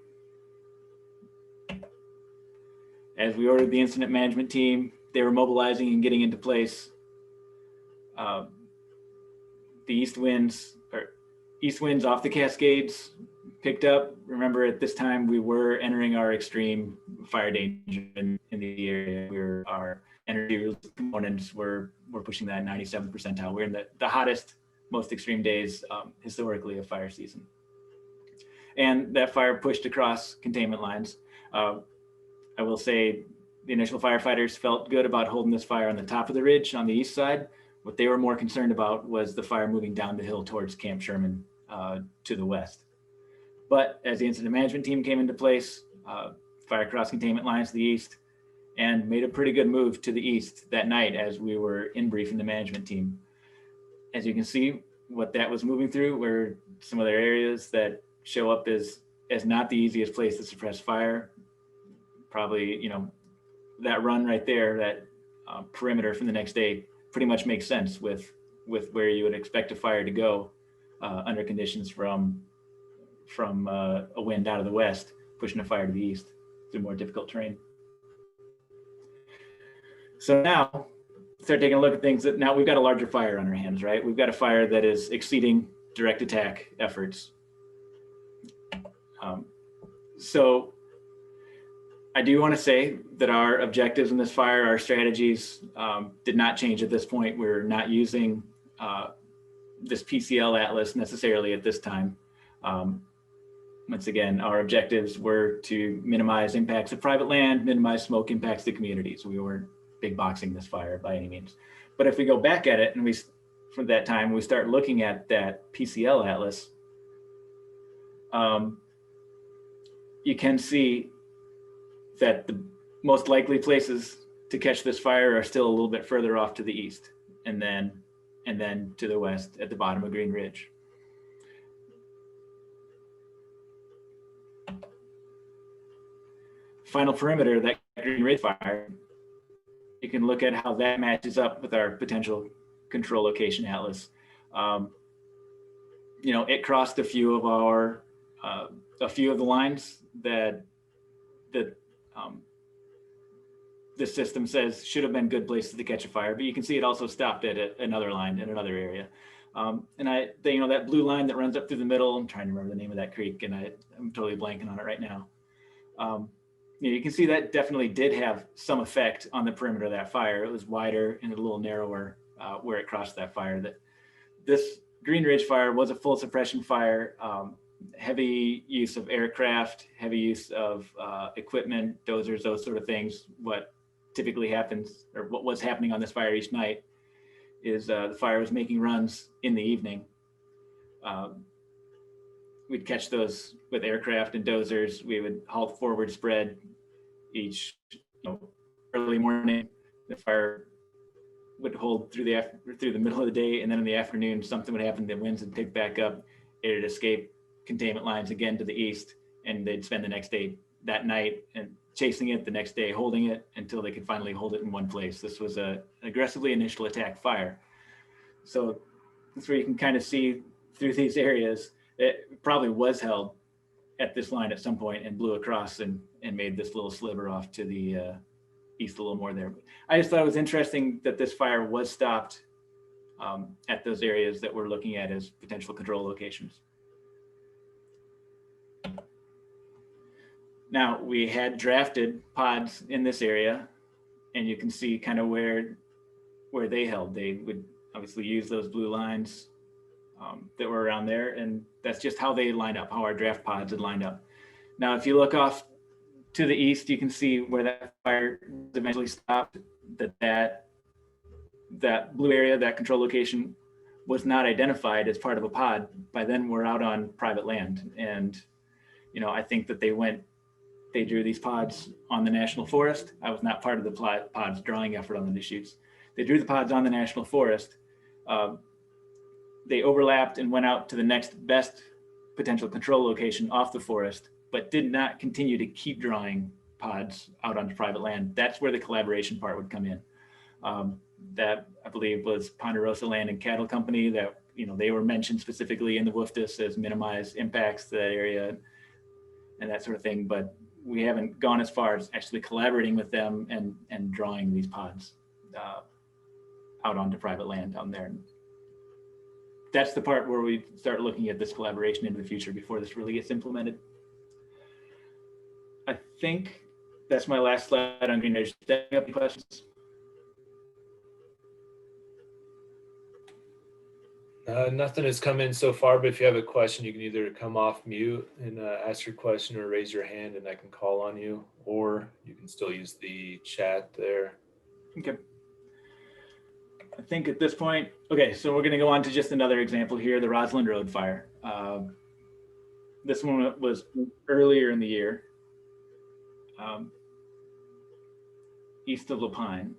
as we ordered the incident management team, they were mobilizing and getting into place. The east winds off the Cascades picked up. Remember, at this time, we were entering our extreme fire danger in the area. Our energy components were pushing that 97th percentile. We're in the hottest, most extreme days historically of fire season. And that fire pushed across containment lines. I will say the initial firefighters felt good about holding this fire on the top of the ridge on the east side. What they were more concerned about was the fire moving down the hill towards Camp Sherman to the west. But as the incident management team came into place, fire crossed containment lines to the east and made a pretty good move to the east that night as we were in briefing the management team. As you can see, what that was moving through were some other areas that show up as not the easiest place to suppress fire. Probably, you know, that run right there, that perimeter from the next day pretty much makes sense with where you would expect a fire to go under conditions from a wind out of the west, pushing a fire to the east through more difficult terrain. So now, start taking a look at things that now we've got a larger fire on our hands, right? We've got a fire that is exceeding direct attack efforts. So I do want to say that our objectives in this fire, our strategies did not change at this point. We're not using this PCL atlas necessarily at this time. Once again, our objectives were to minimize impacts of private land, minimize smoke impacts to communities. We weren't big boxing this fire by any means. But if we go back at it and from that time, we start looking at that PCL atlas, you can see that the most likely places to catch this fire are still a little bit further off to the east and then to the west at the bottom of Green Ridge. Final perimeter, that Green Ridge fire, you can look at how that matches up with our potential control location atlas. You know, it crossed a few of the lines that the system says should have been good places to catch a fire, but you can see it also stopped at another line in another area. And you know, that blue line that runs up through the middle, I'm trying to remember the name of that creek and I'm totally blanking on it right now. you can see that definitely did have some effect on the perimeter of that fire. It was wider and a little narrower where it crossed that fire. This Green Ridge fire was a full suppression fire, heavy use of aircraft, heavy use of equipment, dozers, those sort of things. What typically happens, or what was happening on this fire each night, is the fire was making runs in the evening. We'd catch those with aircraft and dozers. We would halt forward spread each early morning. The fire would hold through the middle of the day, and then in the afternoon something would happen. The winds would pick back up. It would escape containment lines again to the east, and they'd spend the next day, that night, and chasing it, the next day holding it until they could finally hold it in one place. This was an aggressively initial attack fire. So that's where you can kind of see through these areas. It probably was held at this line at some point and blew across and made this little sliver off to the east a little more there. But I just thought it was interesting that this fire was stopped at those areas that we're looking at as potential control locations. Now, we had drafted pods in this area, and you can see kind of where they held. They would obviously use those blue lines that were around there, and that's just how they lined up, how our draft pods had lined up. Now, if you look off to the east, you can see where that fire eventually stopped, that blue area, that control location, was not identified as part of a pod. By then, we're out on private land. And, I think that they drew these pods on the National Forest. I was not part of the pods drawing effort on the Deschutes. They drew the pods on the National Forest. They overlapped and went out to the next best potential control location off the forest, but did not continue to keep drawing pods out onto private land. That's where the collaboration part would come in. That, I believe, was Ponderosa Land and Cattle Company that, they were mentioned specifically in the WFDS as minimize impacts to that area and that sort of thing. But we haven't gone as far as actually collaborating with them and drawing these pods out onto private land down there. That's the part where we start looking at this collaboration into the future before this really gets implemented. I think that's my last slide on Green Ridge. Any questions? Nothing has come in so far, but if you have a question, you can either come off mute and ask your question, or raise your hand and I can call on you, or you can still use the chat there. Okay. I think at this point, okay, so we're going to go on to just another example here, the Rosland Road fire. This one was earlier in the year, east of Lapine.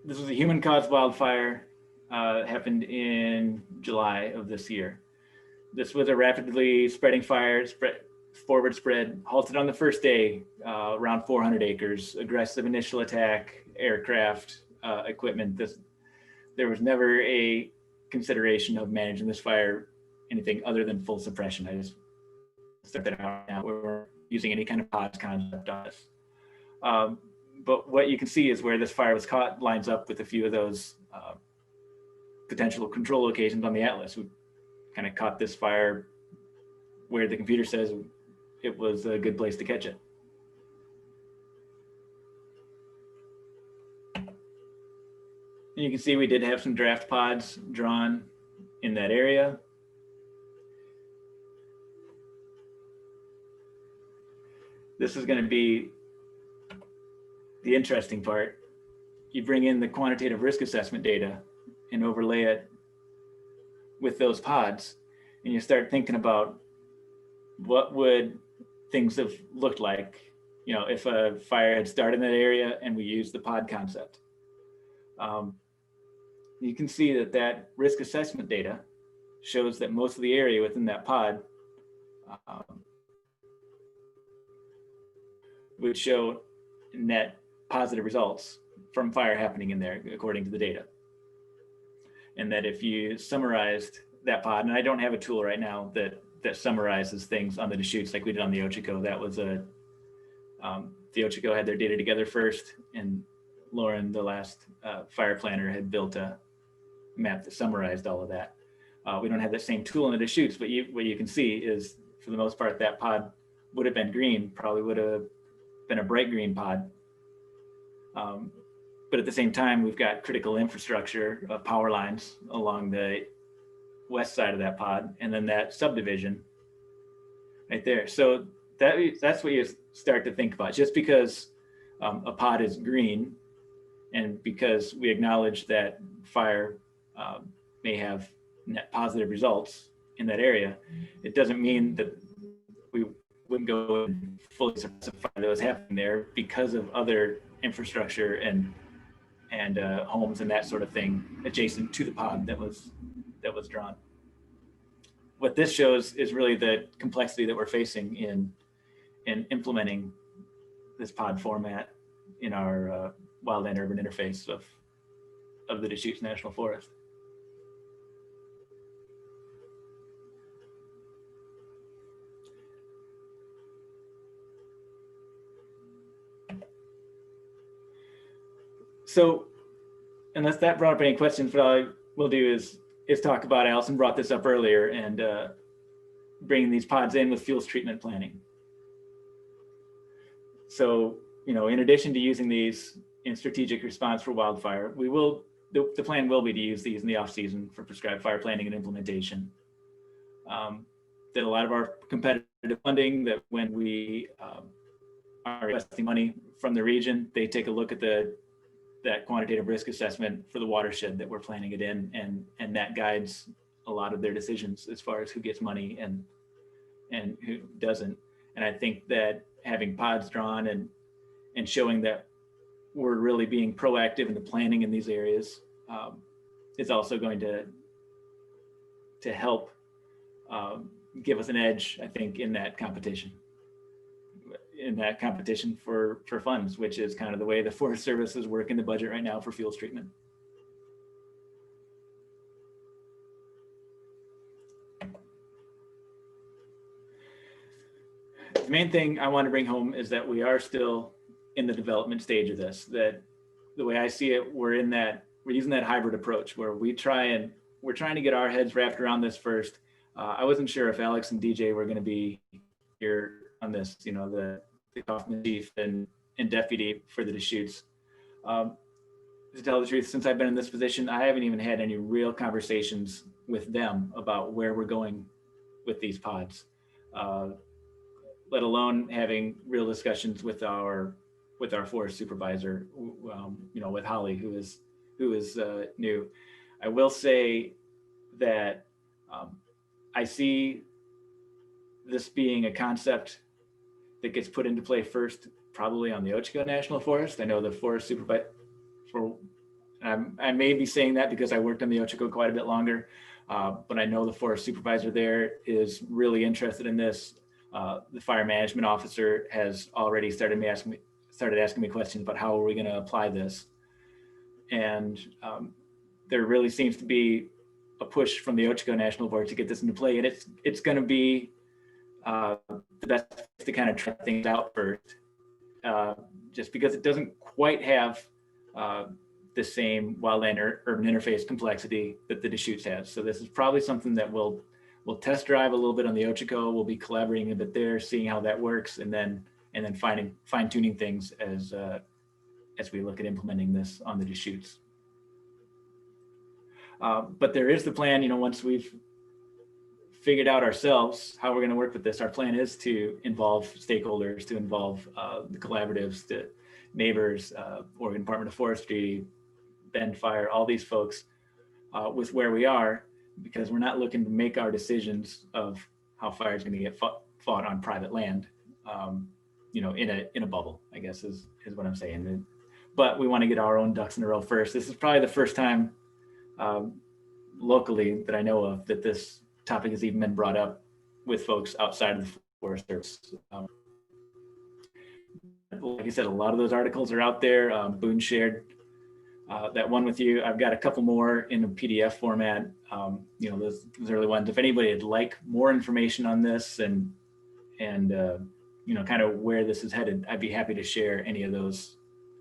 This was a human-caused wildfire, happened in July of this year. This was a rapidly spreading fire, forward spread, halted on the first day, around 400 acres, aggressive initial attack, aircraft, equipment. There was never a consideration of managing this fire anything other than full suppression. I just set that out now. We weren't using any kind of pods concept on this. But what you can see is where this fire was caught lines up with a few of those potential control locations on the atlas. We kind of caught this fire where the computer says it was a good place to catch it. And you can see we did have some draft pods drawn in that area. This is going to be the interesting part. You bring in the quantitative risk assessment data and overlay it with those pods, and you start thinking about what would things have looked like, if a fire had started in that area and we used the pod concept. You can see that risk assessment data shows that most of the area within that pod would show net positive results from fire happening in there, according to the data. And that if you summarized that pod, and I don't have a tool right now that summarizes things on the Deschutes like we did on the Ochiko. That was the Ochiko had their data together first, and Lauren, the last fire planner, had built a map that summarized all of that. We don't have that same tool in the Deschutes, but what you can see is, for the most part, that pod would have been green, probably would have been a bright green pod. But at the same time, we've got critical infrastructure of power lines along the west side of that pod, and then that subdivision right there. So that's what you start to think about. Just because a pod is green, and because we acknowledge that fire may have net positive results in that area, it doesn't mean that we wouldn't go and fully suppress the fire that was happening there because of other infrastructure and homes and that sort of thing adjacent to the pod that was drawn. What this shows is really the complexity that we're facing in implementing this pod format in our wildland urban interface of the Deschutes National Forest. So, unless that brought up any questions, what I will do is talk about, Allison brought this up earlier, and bringing these pods in with fuels treatment planning. So, in addition to using these in strategic response for wildfire, the plan will be to use these in the off season for prescribed fire planning and implementation. That a lot of our competitive funding, that when we are requesting money from the region, they take a look at that quantitative risk assessment for the watershed that we're planning it in, and that guides a lot of their decisions as far as who gets money and who doesn't. And I think that having pods drawn and showing that we're really being proactive in the planning in these areas is also going to help give us an edge, I think, in that competition for funds, which is kind of the way the Forest Service is working the budget right now for fuels treatment. The main thing I want to bring home is that we are still in the development stage of this. That the way I see it, we're using that hybrid approach where we're trying to get our heads wrapped around this first. I wasn't sure if Alex and DJ were going to be here on this, the Kaufman chief and deputy for the Deschutes. To tell the truth, since I've been in this position, I haven't even had any real conversations with them about where we're going with these pods, let alone having real discussions with our forest supervisor, with Holly, who is new. I will say that I see this being a concept that gets put into play first, probably on the Ochiko National Forest. I know the forest supervisor, I may be saying that because I worked on the Ochiko quite a bit longer, but I know the forest supervisor there is really interested in this. The fire management officer has already started asking me questions about how are we going to apply this. And there really seems to be a push from the Ochiko National Board to get this into play, and it's going to be the best to kind of try things out first, just because it doesn't quite have the same wildland urban interface complexity that the Deschutes has. So this is probably something that we'll test drive a little bit on the Ochiko. We'll be collaborating a bit there, seeing how that works, and then fine tuning things as we look at implementing this on the Deschutes. But there is the plan, once we've figured out ourselves how we're going to work with this, our plan is to involve stakeholders, to involve the collaboratives, the neighbors, Oregon Department of Forestry, Bend Fire, all these folks with where we are, because we're not looking to make our decisions of how fire is going to get fought on private land, in a bubble, I guess is what I'm saying. But we want to get our own ducks in a row first. This is probably the first time locally that I know of that this topic has even been brought up with folks outside of the Forest Service. Like I said, a lot of those articles are out there. Boone shared that one with you. I've got a couple more in a PDF format. Those early ones. If anybody would like more information on this and kind of where this is headed, I'd be happy to share any of those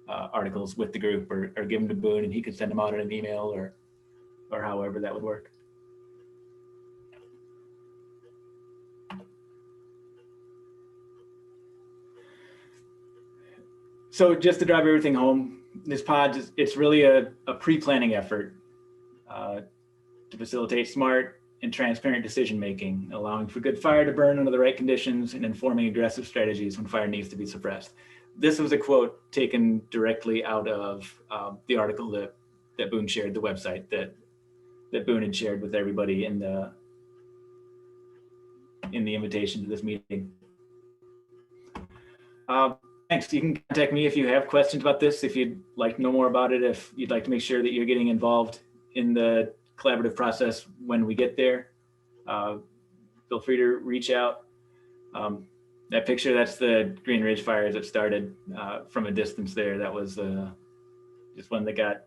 articles with the group, or give them to Boone and he could send them out in an email or however that would work. So just to drive everything home, this pod, it's really a pre-planning effort to facilitate smart and transparent decision-making, allowing for good fire to burn under the right conditions and informing aggressive strategies when fire needs to be suppressed. This was a quote taken directly out of the article that Boone shared, the website that Boone had shared with everybody in the invitation to this meeting. Thanks. You can contact me if you have questions about this, if you'd like to know more about it, if you'd like to make sure that you're getting involved in the collaborative process when we get there. Feel free to reach out. That picture, that's the Green Ridge fires that started from a distance there. That was just one that got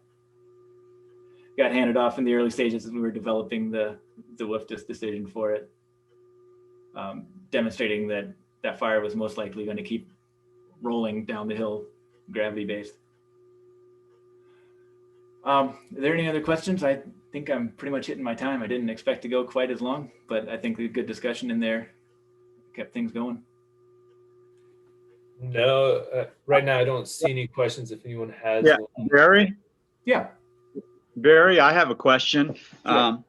handed off in the early stages as we were developing the WFDIS decision for it, demonstrating that that fire was most likely going to keep rolling down the hill, gravity based. Are there any other questions? I think I'm pretty much hitting my time. I didn't expect to go quite as long, but I think a good discussion in there kept things going. No, right now I don't see any questions. If anyone has Yeah, one. Barry? Yeah. Barry, I have a question. Sure.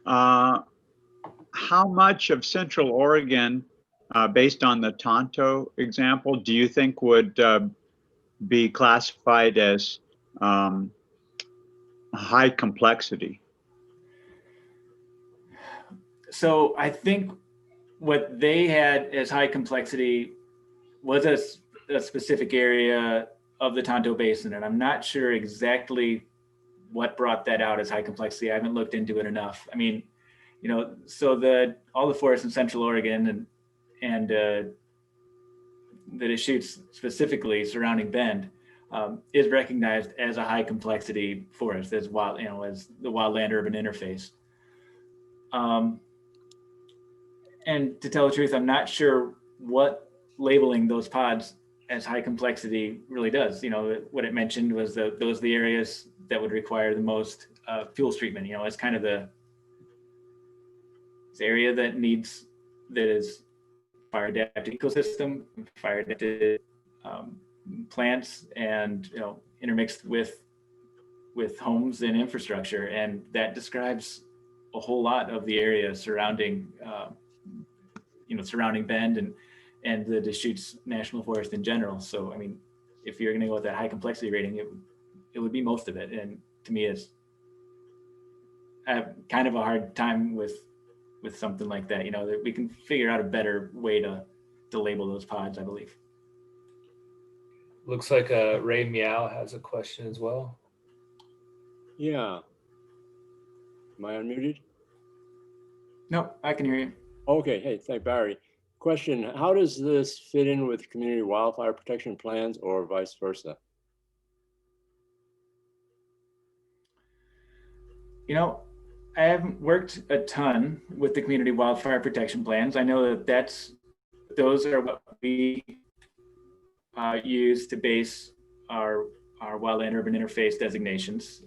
How much of Central Oregon, based on the Tonto example, do you think would be classified as high complexity? So I think what they had as high complexity was a specific area of the Tonto Basin, and I'm not sure exactly what brought that out as high complexity. I haven't looked into it enough. I mean, you know, so all the forests in Central Oregon and the Deschutes specifically surrounding Bend is recognized as a high complexity forest, as wild, you know, as the wildland urban interface. And to tell the truth, I'm not sure what labeling those pods as high complexity really does. You know, what it mentioned was those are the areas that would require the most fuels treatment. You know, it's kind of the area that is fire adapted ecosystem, fire adapted plants, and, you know, intermixed with homes and infrastructure, and that describes a whole lot of the area surrounding surrounding Bend and the Deschutes National Forest in general. So I mean, if you're going to go with that high complexity rating, it would be most of it. And to me, I have kind of a hard time with something like that. You know, that we can figure out a better way to label those pods, I believe. Looks like Ray Meow has a question as well. Yeah. Am I unmuted? No, I can hear you. Okay. Hey, thank Barry. Question, how does this fit in with community wildfire protection plans or vice versa? You know, I haven't worked a ton with the community wildfire protection plans. I know that those are what we use to base our wildland urban interface designations,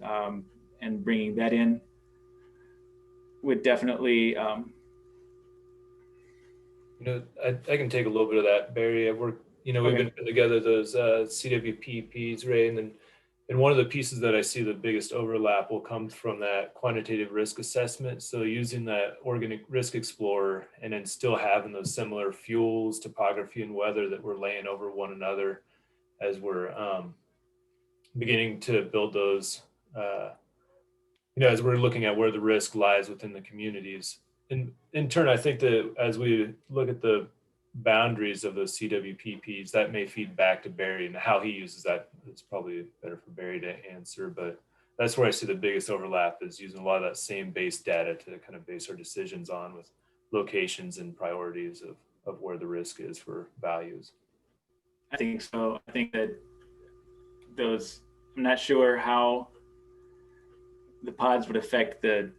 and bringing that in would definitely. You know, I can take a little bit of that, Barry. I've worked, you know, we've been putting together those CWPPs, Ray, and one of the pieces that I see the biggest overlap will come from that quantitative risk assessment. So using that organic risk explorer and then still having those similar fuels, topography, and weather that we're laying over one another as we're beginning to build those, you know, as we're looking at where the risk lies within the communities. And in turn, I think that as we look at the boundaries of those CWPPs, that may feed back to Barry, and how he uses that. It's probably better for Barry to answer, but that's where I see the biggest overlap, is using a lot of that same base data to kind of base our decisions on, with locations and priorities of where the risk is for values. I think so. I think that I'm not sure how the pods would affect the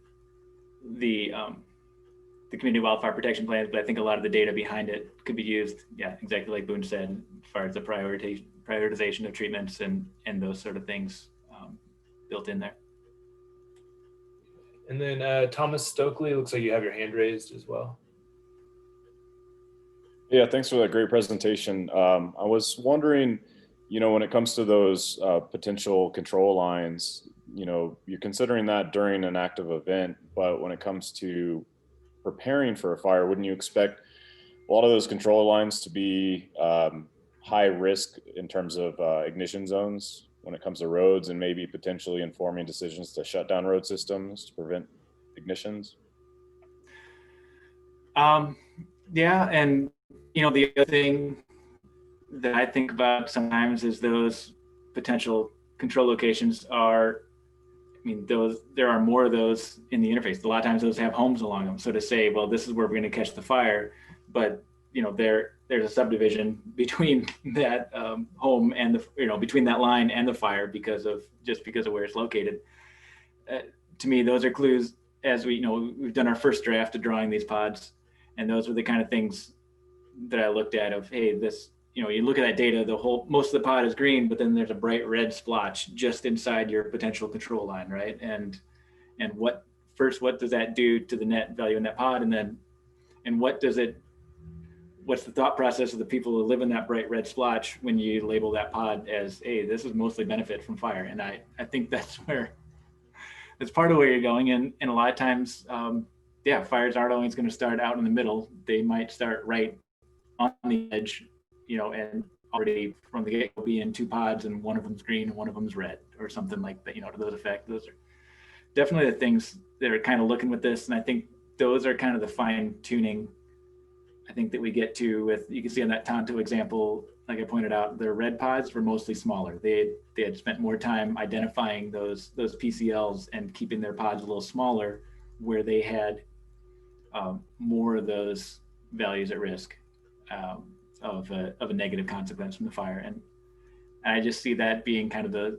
community wildfire protection plans, but I think a lot of the data behind it could be used, yeah, exactly like Boone said, as far as the prioritization of treatments and those sort of things built in there. And then Thomas Stokely, looks like you have your hand raised as well. Yeah, thanks for that great presentation. I was wondering you know, when it comes to those potential control lines, you know, you're considering that during an active event, but when it comes to preparing for a fire, wouldn't you expect a lot of those control lines to be high risk in terms of ignition zones when it comes to roads, and maybe potentially informing decisions to shut down road systems to prevent ignitions? Yeah, and you know, the other thing that I think about sometimes is those potential control locations are, I mean, there are more of those in the interface. A lot of times those have homes along them. So to say, well, this is where we're going to catch the fire, but you know, there's a subdivision between that home and the, you know, between that line and the fire because of where it's located. To me, those are clues. As we, you know, we've done our first draft of drawing these pods, and those were the kind of things that I looked at of, hey, this, you know, you look at that data, most of the pod is green, but then there's a bright red splotch just inside your potential control line, right? And what does that do to the net value in that pod? And what's the thought process of the people who live in that bright red splotch when you label that pod as, hey, this is mostly benefit from fire? And I think that's part of where you're going. And a lot of times, fires aren't always going to start out in the middle. They might start right on the edge, you know, and already from the get-go be in two pods, and one of them's green and one of them's red or something like that, you know, to those effect. Those are definitely the things that are kind of looking with this. And I think those are kind of the fine tuning, I think, that we get to with, you can see on that Tonto example, like I pointed out, their red pods were mostly smaller. They had spent more time identifying those PCLs and keeping their pods a little smaller, where they had more of those values at risk of a negative consequence from the fire. And I just see that being kind of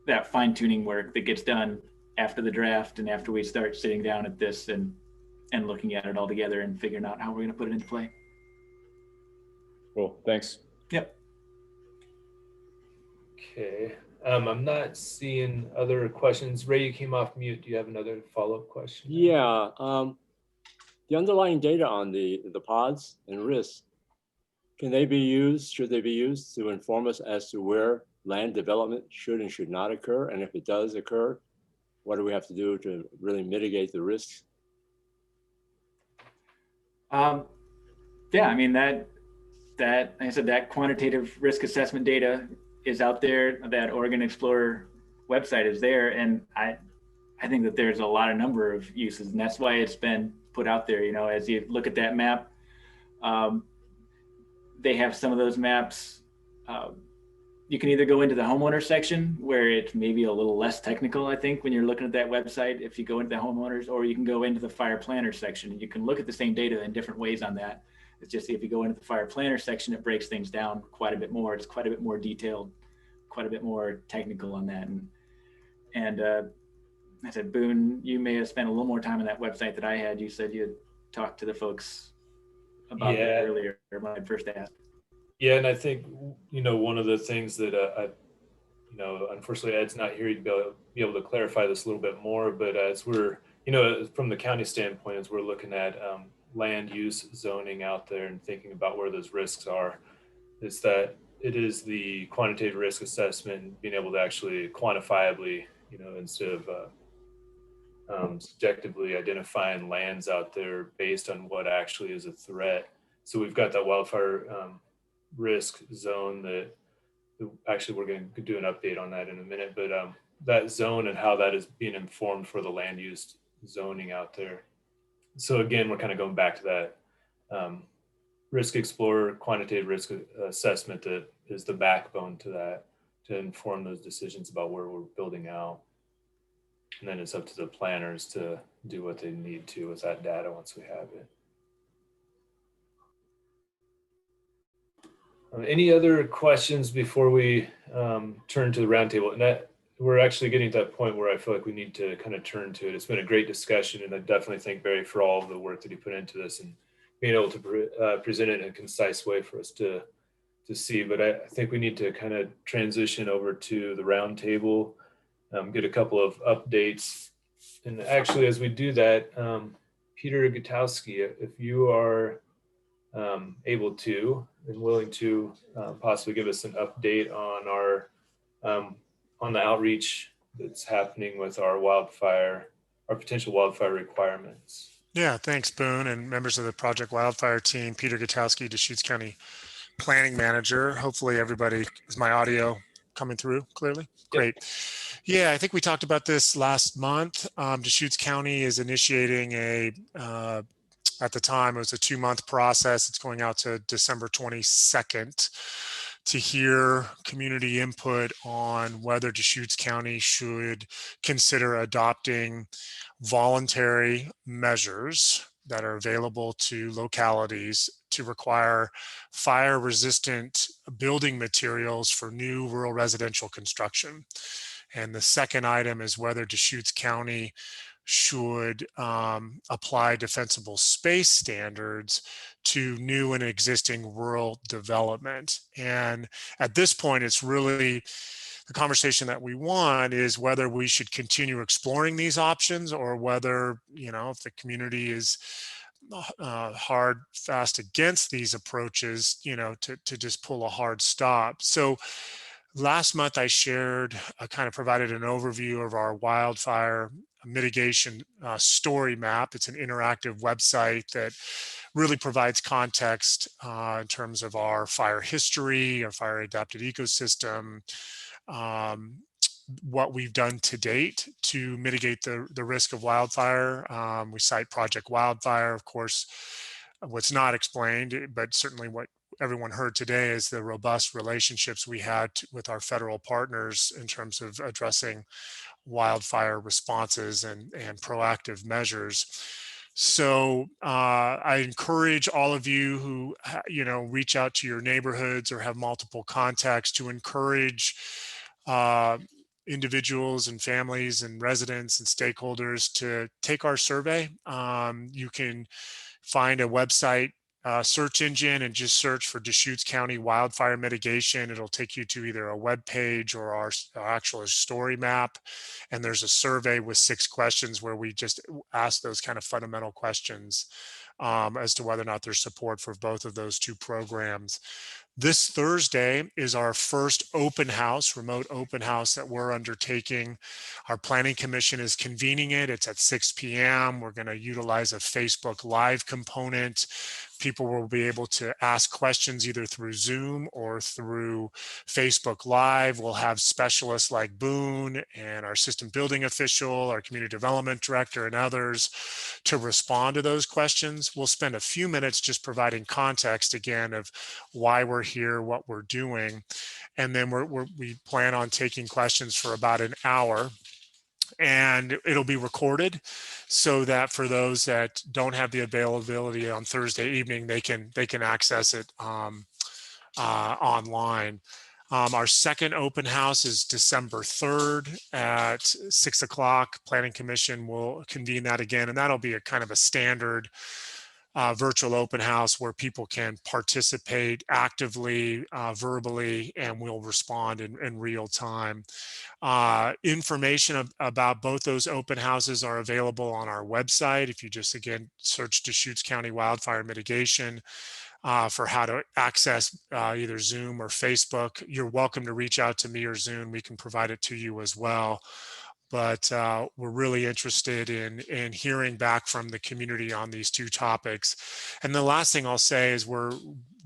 that fine tuning work that gets done after the draft and after we start sitting down at this and looking at it all together and figuring out how we're going to put it into play. Cool, thanks. Yep. Okay, I'm not seeing other questions. Ray, you came off mute. Do you have another follow-up question? Yeah, the underlying data on the pods and risks, should they be used to inform us as to where land development should and should not occur? And if it does occur, what do we have to do to really mitigate the risks? Yeah, I mean, that, like I said, that quantitative risk assessment data is out there. That Oregon Explorer website is there. And I think that there's a number of uses, and that's why it's been put out there. You know, as you look at that map, they have some of those maps. You can either go into the homeowner section where it's maybe a little less technical, I think, when you're looking at that website, if you go into the homeowners, or you can go into the fire planner section, and you can look at the same data in different ways on that. It's just, if you go into the fire planner section, it breaks things down quite a bit more. It's quite a bit more detailed, quite a bit more technical on that. And I said, Boone, you may have spent a little more time on that website than I had. You said you had talked to the folks about that earlier when I first asked. Yeah, and I think, you know, one of the things that unfortunately Ed's not here to be able to clarify this a little bit more, but as we're, you know, from the county standpoint, as we're looking at land use zoning out there and thinking about where those risks are, is that it is the quantitative risk assessment, being able to actually quantifiably, you know, instead of subjectively identifying lands out there based on what actually is a threat. So we've got that wildfire risk zone that actually we're going to do an update on that in a minute, but that zone and how that is being informed for the land use zoning out there. So again, we're kind of going back to that risk explorer quantitative risk assessment that is the backbone to that, to inform those decisions about where we're building out. And then it's up to the planners to do what they need to with that data once we have it. Any other questions before we turn to the roundtable? And that we're actually getting to that point where I feel like we need to kind of turn to it. It's been a great discussion, and I definitely thank Barry for all of the work that he put into this and being able to present it in a concise way for us to see. But I think we need to kind of transition over to the roundtable, get a couple of updates. And actually, as we do that, Peter Gutowski, if you are able to and willing to possibly give us an update on our on the outreach that's happening with our potential wildfire requirements. Yeah, thanks, Boone, and members of the Project Wildfire team. Peter Gutowski, Deschutes County Planning Manager. Hopefully everybody, is my audio coming through clearly? Great. Yeah, I think we talked about this last month. Deschutes County is initiating at the time, it was a 2-month process. It's going out to December 22nd to hear community input on whether Deschutes County should consider adopting voluntary measures that are available to localities to require fire resistant building materials for new rural residential construction. And the second item is whether Deschutes County should apply defensible space standards to new and existing rural development. And at this point, it's really the conversation that we want is whether we should continue exploring these options or whether, if the community is hard, fast against these approaches, to just pull a hard stop. So last month I kind of provided an overview of our wildfire mitigation story map. It's an interactive website that really provides context in terms of our fire history, our fire adapted ecosystem, what we've done to date to mitigate the risk of wildfire. We cite Project Wildfire, of course. What's not explained, but certainly what everyone heard today is the robust relationships we had with our federal partners in terms of addressing wildfire responses and proactive measures. So I encourage all of you who, reach out to your neighborhoods or have multiple contacts to encourage individuals and families and residents and stakeholders to take our survey. You can find a website search engine and just search for Deschutes County wildfire mitigation. It'll take you to either a web page or our actual story map. And there's a survey with 6 questions where we just ask those kind of fundamental questions as to whether or not there's support for both of those 2 programs. This Thursday is our first open house, remote open house that we're undertaking. Our Planning Commission is convening it. It's at 6 p.m. We're going to utilize a Facebook Live component. People will be able to ask questions either through Zoom or through Facebook Live. We'll have specialists like Boone and our system building official, our community development director, and others to respond to those questions. We'll spend a few minutes just providing context again of why we're here, what we're doing. And then we plan on taking questions for about an hour. And it'll be recorded so that for those that don't have the availability on Thursday evening, they can access it online. Our second open house is December 3rd at 6 o'clock. Planning Commission will convene that again, and that'll be a kind of a standard virtual open house where people can participate actively, verbally, and we'll respond in real time. Information about both those open houses are available on our website. If you just, again, search Deschutes County Wildfire Mitigation for how to access either Zoom or Facebook, you're welcome to reach out to me or Zoom. We can provide it to you as well. But we're really interested in hearing back from the community on these 2 topics. And the last thing I'll say is we're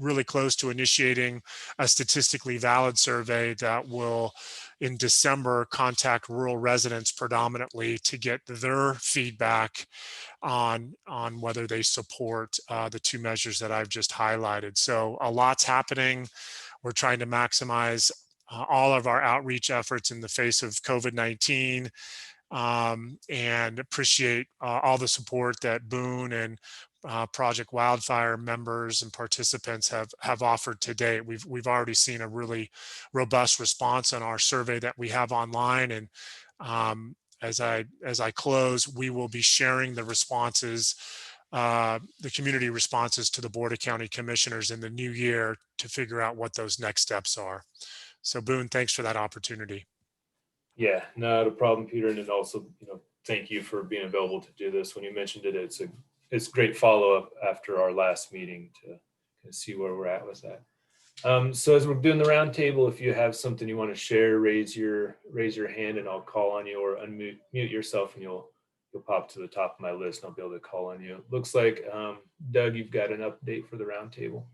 really close to initiating a statistically valid survey that will, in December, contact rural residents predominantly to get their feedback on whether they support the 2 measures that I've just highlighted. So a lot's happening. We're trying to maximize all of our outreach efforts in the face of COVID-19 and appreciate all the support that Boone and Project Wildfire members and participants have offered to date. We've already seen a really robust response on our survey that we have online. And as I close, we will be sharing the responses, the community responses to the Board of County Commissioners in the new year to figure out what those next steps are. So Boone, thanks for that opportunity. Yeah, not a problem, Peter. And also, thank you for being available to do this. When you mentioned it, it's great follow-up after our last meeting to see where we're at with that. So as we're doing the round table, if you have something you want to share, raise your hand and I'll call on you, or unmute yourself and you'll pop to the top of my list and I'll be able to call on you. Looks like Doug, you've got an update for the round table.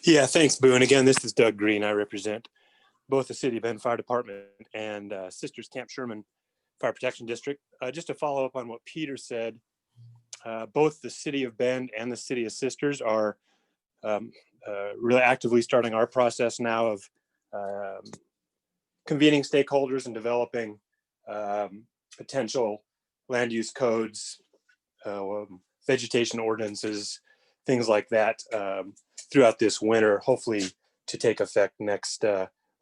Yeah, thanks, Boone. Again, this is Doug Green. I represent both the City of Bend Fire Department and Sisters Camp Sherman Fire Protection District. Just to follow up on what Peter said, both the City of Bend and the City of Sisters are really actively starting our process now of convening stakeholders and developing potential land use codes, vegetation ordinances, things like that throughout this winter, hopefully to take effect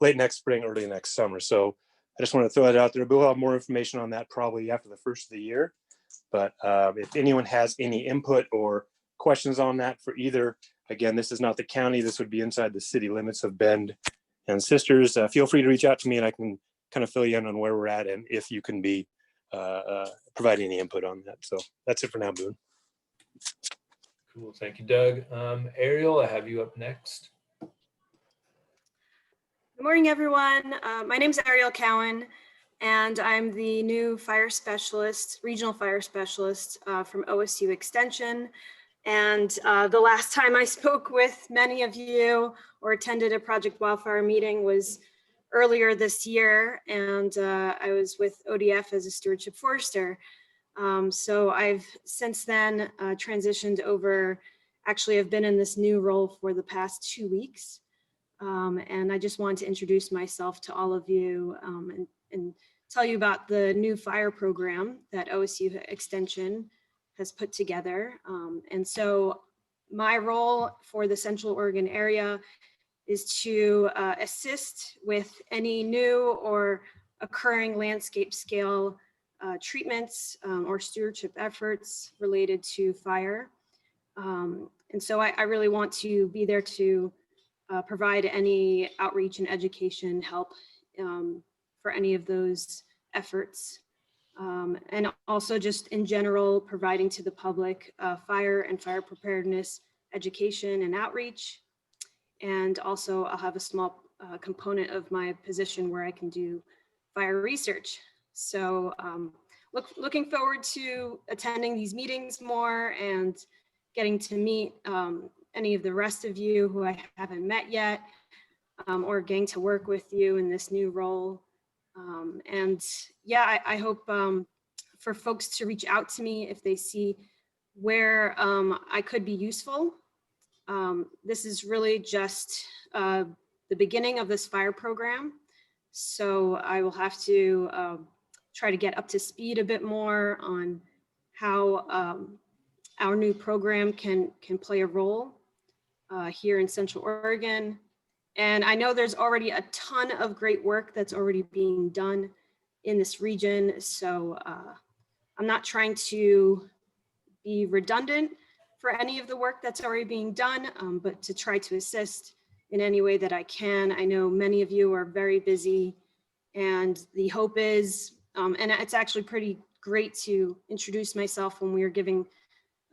late next spring, early next summer. So I just want to throw that out there. We'll have more information on that probably after the first of the year. But if anyone has any input or questions on that for either, again, this is not the county, this would be inside the city limits of Bend and Sisters, feel free to reach out to me and I can kind of fill you in on where we're at and if you can be providing any input on that. So that's it for now, Boone. Cool, thank you, Doug. Ariel, I have you up next. Good morning, everyone. My name is Ariel Cowan, and I'm the new fire specialist, regional fire specialist from OSU Extension. And the last time I spoke with many of you or attended a Project Wildfire meeting was earlier this year, and I was with ODF as a stewardship forester. So I've since then transitioned over. Actually, I've been in this new role for the past 2 weeks. And I just wanted to introduce myself to all of you and tell you about the new fire program that OSU Extension has put together. And so my role for the Central Oregon area is to assist with any new or occurring landscape scale treatments or stewardship efforts related to fire. And so I really want to be there to provide any outreach and education help for any of those efforts. And also just in general, providing to the public fire and fire preparedness education and outreach. And also I'll have a small component of my position where I can do fire research. So looking forward to attending these meetings more and getting to meet any of the rest of you who I haven't met yet, or getting to work with you in this new role. And yeah, I hope for folks to reach out to me if they see where I could be useful. This is really just the beginning of this fire program. So I will have to try to get up to speed a bit more on how our new program can play a role here in Central Oregon. And I know there's already a ton of great work that's already being done in this region. So I'm not trying to be redundant for any of the work that's already being done, but to try to assist in any way that I can. I know many of you are very busy, and the hope is, and it's actually pretty great to introduce myself when we were giving,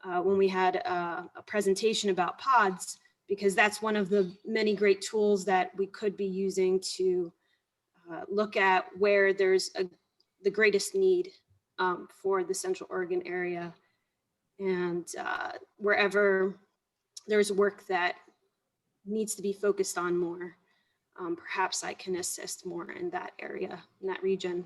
when we had a presentation about pods, because that's one of the many great tools that we could be using to look at where there's the greatest need for the Central Oregon area. And wherever there's work that needs to be focused on more, perhaps I can assist more in that area, in that region.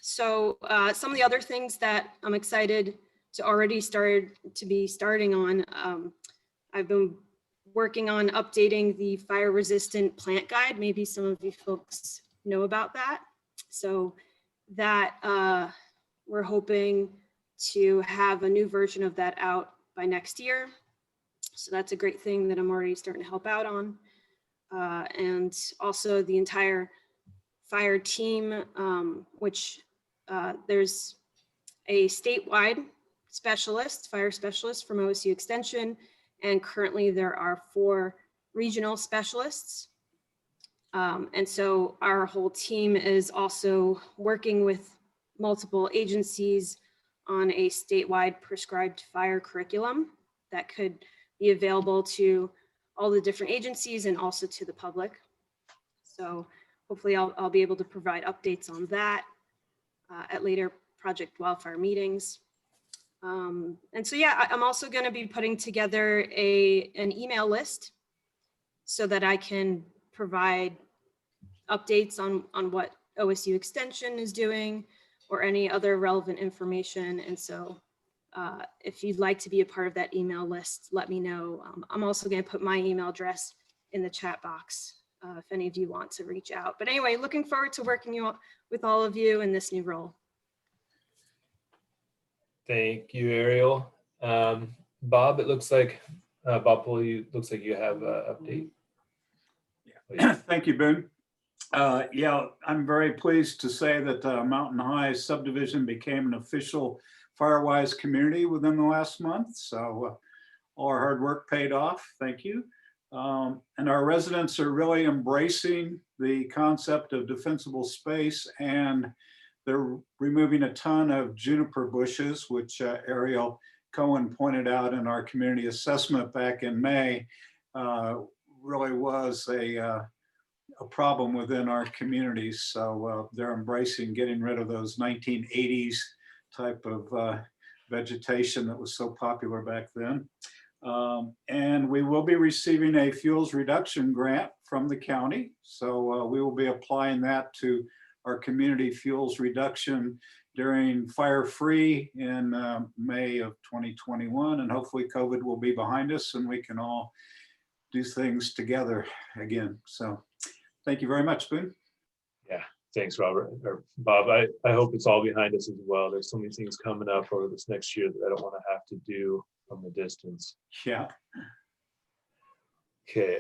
So some of the other things that I'm excited to already starting on, I've been working on updating the fire resistant plant guide. Maybe some of you folks know about that. So that we're hoping to have a new version of that out by next year. So that's a great thing that I'm already starting to help out on. And also the entire fire team, which there's a statewide specialist, fire specialist from OSU Extension, and currently there are 4 regional specialists. And so our whole team is also working with multiple agencies on a statewide prescribed fire curriculum. that could be available to all the different agencies and also to the public. So hopefully I'll be able to provide updates on that at later Project Wildfire meetings. And so, yeah, I'm also going to be putting together an email list so that I can provide updates on what OSU Extension is doing or any other relevant information. And so if you'd like to be a part of that email list, let me know. I'm also going to put my email address in the chat box if any of you want to reach out. But anyway, looking forward to working with all of you in this new role. Thank you, Ariel. Bob, it looks like, Bob Pulley, looks like you have an update. Yeah. Thank you, Boone. Yeah, I'm very pleased to say that Mountain High subdivision became an official Firewise community within the last month. So all our hard work paid off. Thank you. And our residents are really embracing the concept of defensible space, and they're removing a ton of juniper bushes, which Ariel Cohen pointed out in our community assessment back in May, really was a problem within our communities. So they're embracing getting rid of those 1980s type of vegetation that was so popular back then. And we will be receiving a fuels reduction grant from the county. So we will be applying that to our community fuels reduction during Fire Free in May of 2021. And hopefully COVID will be behind us and we can all do things together again. So thank you very much, Boone. Yeah, thanks, Robert, or Bob. I hope it's all behind us as well. There's so many things coming up over this next year that I don't want to have to do from a distance. Yeah. Okay.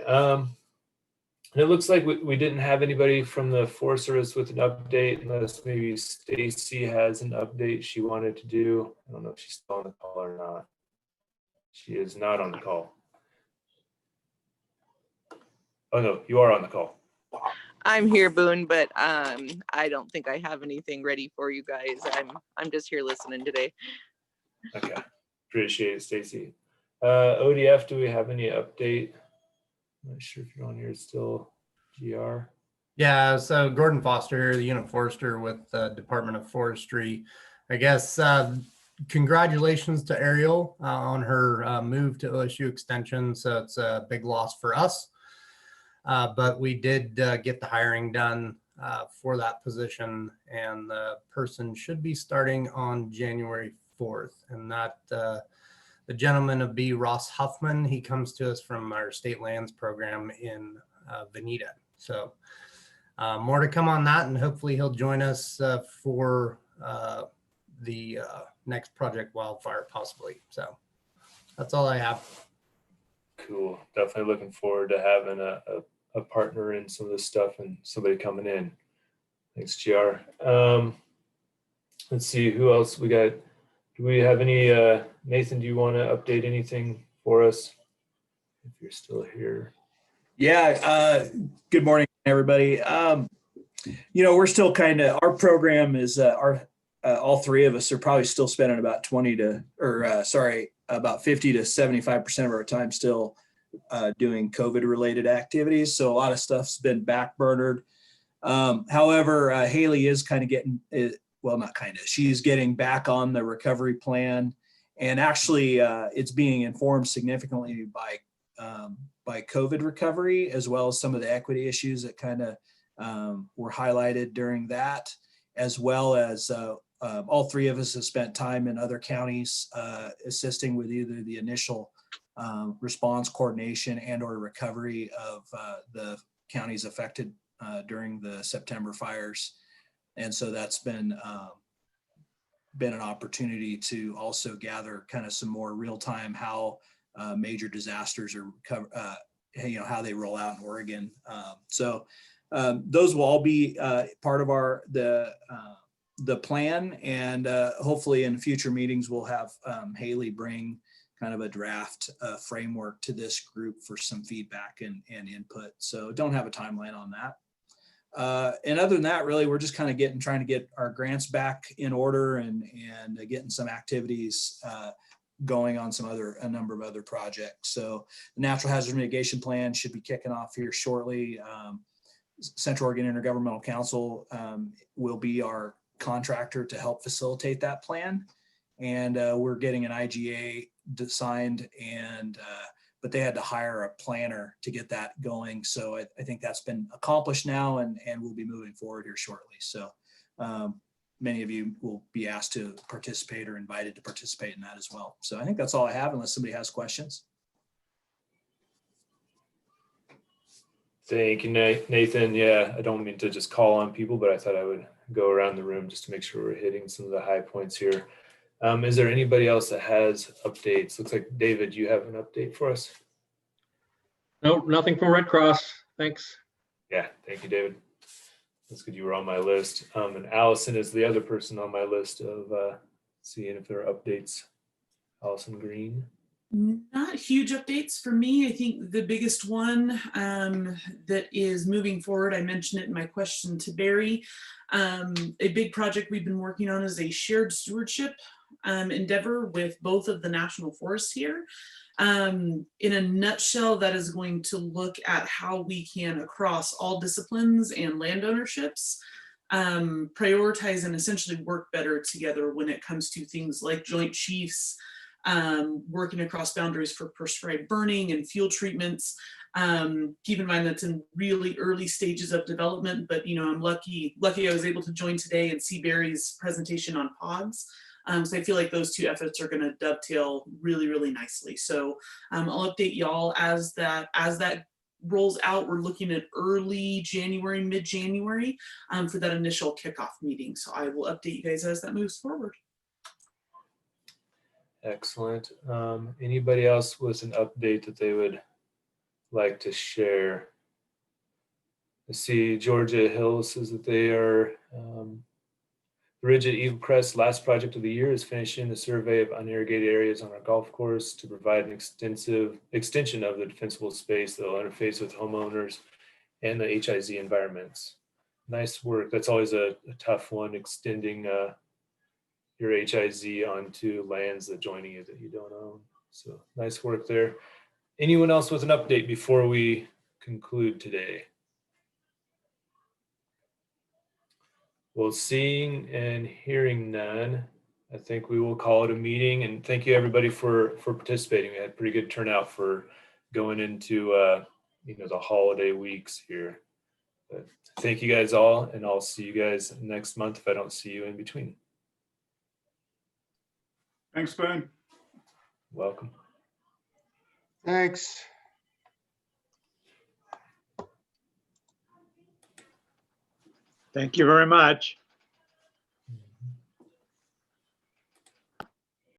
And it looks like we didn't have anybody from the Forest Service with an update, unless maybe Stacy has an update she wanted to do. I don't know if she's still on the call or not. She is not on the call. Oh no, you are on the call. I'm here, Boone, but I don't think I have anything ready for you guys. I'm just here listening today. Okay, appreciate it, Stacy. ODF, do we have any update? I'm not sure if you're on here still, GR. Yeah, so Gordon Foster here, the unit forester with the Department of Forestry. I guess congratulations to Ariel on her move to OSU Extension. So it's a big loss for us. But we did get the hiring done for that position, and the person should be starting on January 4th. And that the gentleman would be Ross Huffman. He comes to us from our state lands program in Veneta. So more to come on that, and hopefully he'll join us for the next Project Wildfire possibly. So that's all I have. Cool. Definitely looking forward to having a partner in some of this stuff and somebody coming in. Thanks, GR. Let's see who else we got. Do we have any, Nathan, do you want to update anything for us if you're still here? Yeah, good morning, everybody. You know, we're still kind of, our program is, all three of us are probably still spending about about 50 to 75% of our time still doing COVID related activities. So a lot of stuff's been backburnered. However, Haley is kind of getting, well, not kind of, she's getting back on the recovery plan, and actually it's being informed significantly by COVID recovery, as well as some of the equity issues that kind of were highlighted during that, as well as all three of us have spent time in other counties assisting with either the initial response coordination and or recovery of the counties affected during the September fires. And so that's been an opportunity to also gather kind of some more real-time how major disasters are how they roll out in Oregon. So those will all be part of the plan, and hopefully in future meetings we'll have Haley bring kind of a draft framework to this group for some feedback and input. So don't have a timeline on that. And other than that, really, we're just kind of trying to get our grants back in order and getting some activities going on a number of other projects. So the natural hazard mitigation plan should be kicking off here shortly. Central Oregon Intergovernmental Council will be our contractor to help facilitate that plan. And we're getting an IGA signed, but they had to hire a planner to get that going. So I think that's been accomplished now, and we'll be moving forward here shortly. So many of you will be asked to participate or invited to participate in that as well. So I think that's all I have, unless somebody has questions. Thank you, Nathan. Yeah, I don't mean to just call on people, but I thought I would go around the room just to make sure we're hitting some of the high points here. Is there anybody else that has updates? Looks like David, you have an update for us. No, nothing from Red Cross. Thanks. Yeah, thank you, David. That's good. You were on my list. And Allison is the other person on my list of seeing if there are updates. Allison Green. Not huge updates for me. I think the biggest one that is moving forward, I mentioned it in my question to Barry, a big project we've been working on is a shared stewardship endeavor with both of the national forests here. In a nutshell, that is going to look at how we can, across all disciplines and land ownerships, prioritize and essentially work better together when it comes to things like joint chiefs, working across boundaries for prescribed burning and fuel treatments. Keep in mind that's in really early stages of development, but I'm lucky I was able to join today and see Barry's presentation on pods. So I feel like those two efforts are going to dovetail really, really nicely. So I'll update y'all as that rolls out. We're looking at early January, mid-January for that initial kickoff meeting. So I will update you guys as that moves forward. Excellent. Anybody else with an update that they would like to share? I see Georgia Hill says that they are the Ridge at Eagle Crest last project of the year is finishing the survey of unirrigated areas on our golf course to provide an extension of the defensible space that will interface with homeowners and the HIZ environments. Nice work. That's always a tough one, extending your HIZ onto lands that joining you that you don't own. So nice work there. Anyone else with an update before we conclude today? Well, seeing and hearing none, I think we will call it a meeting, and thank you everybody for participating. We had pretty good turnout for going into the holiday weeks here. But thank you guys all, and I'll see you guys next month if I don't see you in between. Thanks, Ben. Welcome. Thanks. Thank you very much.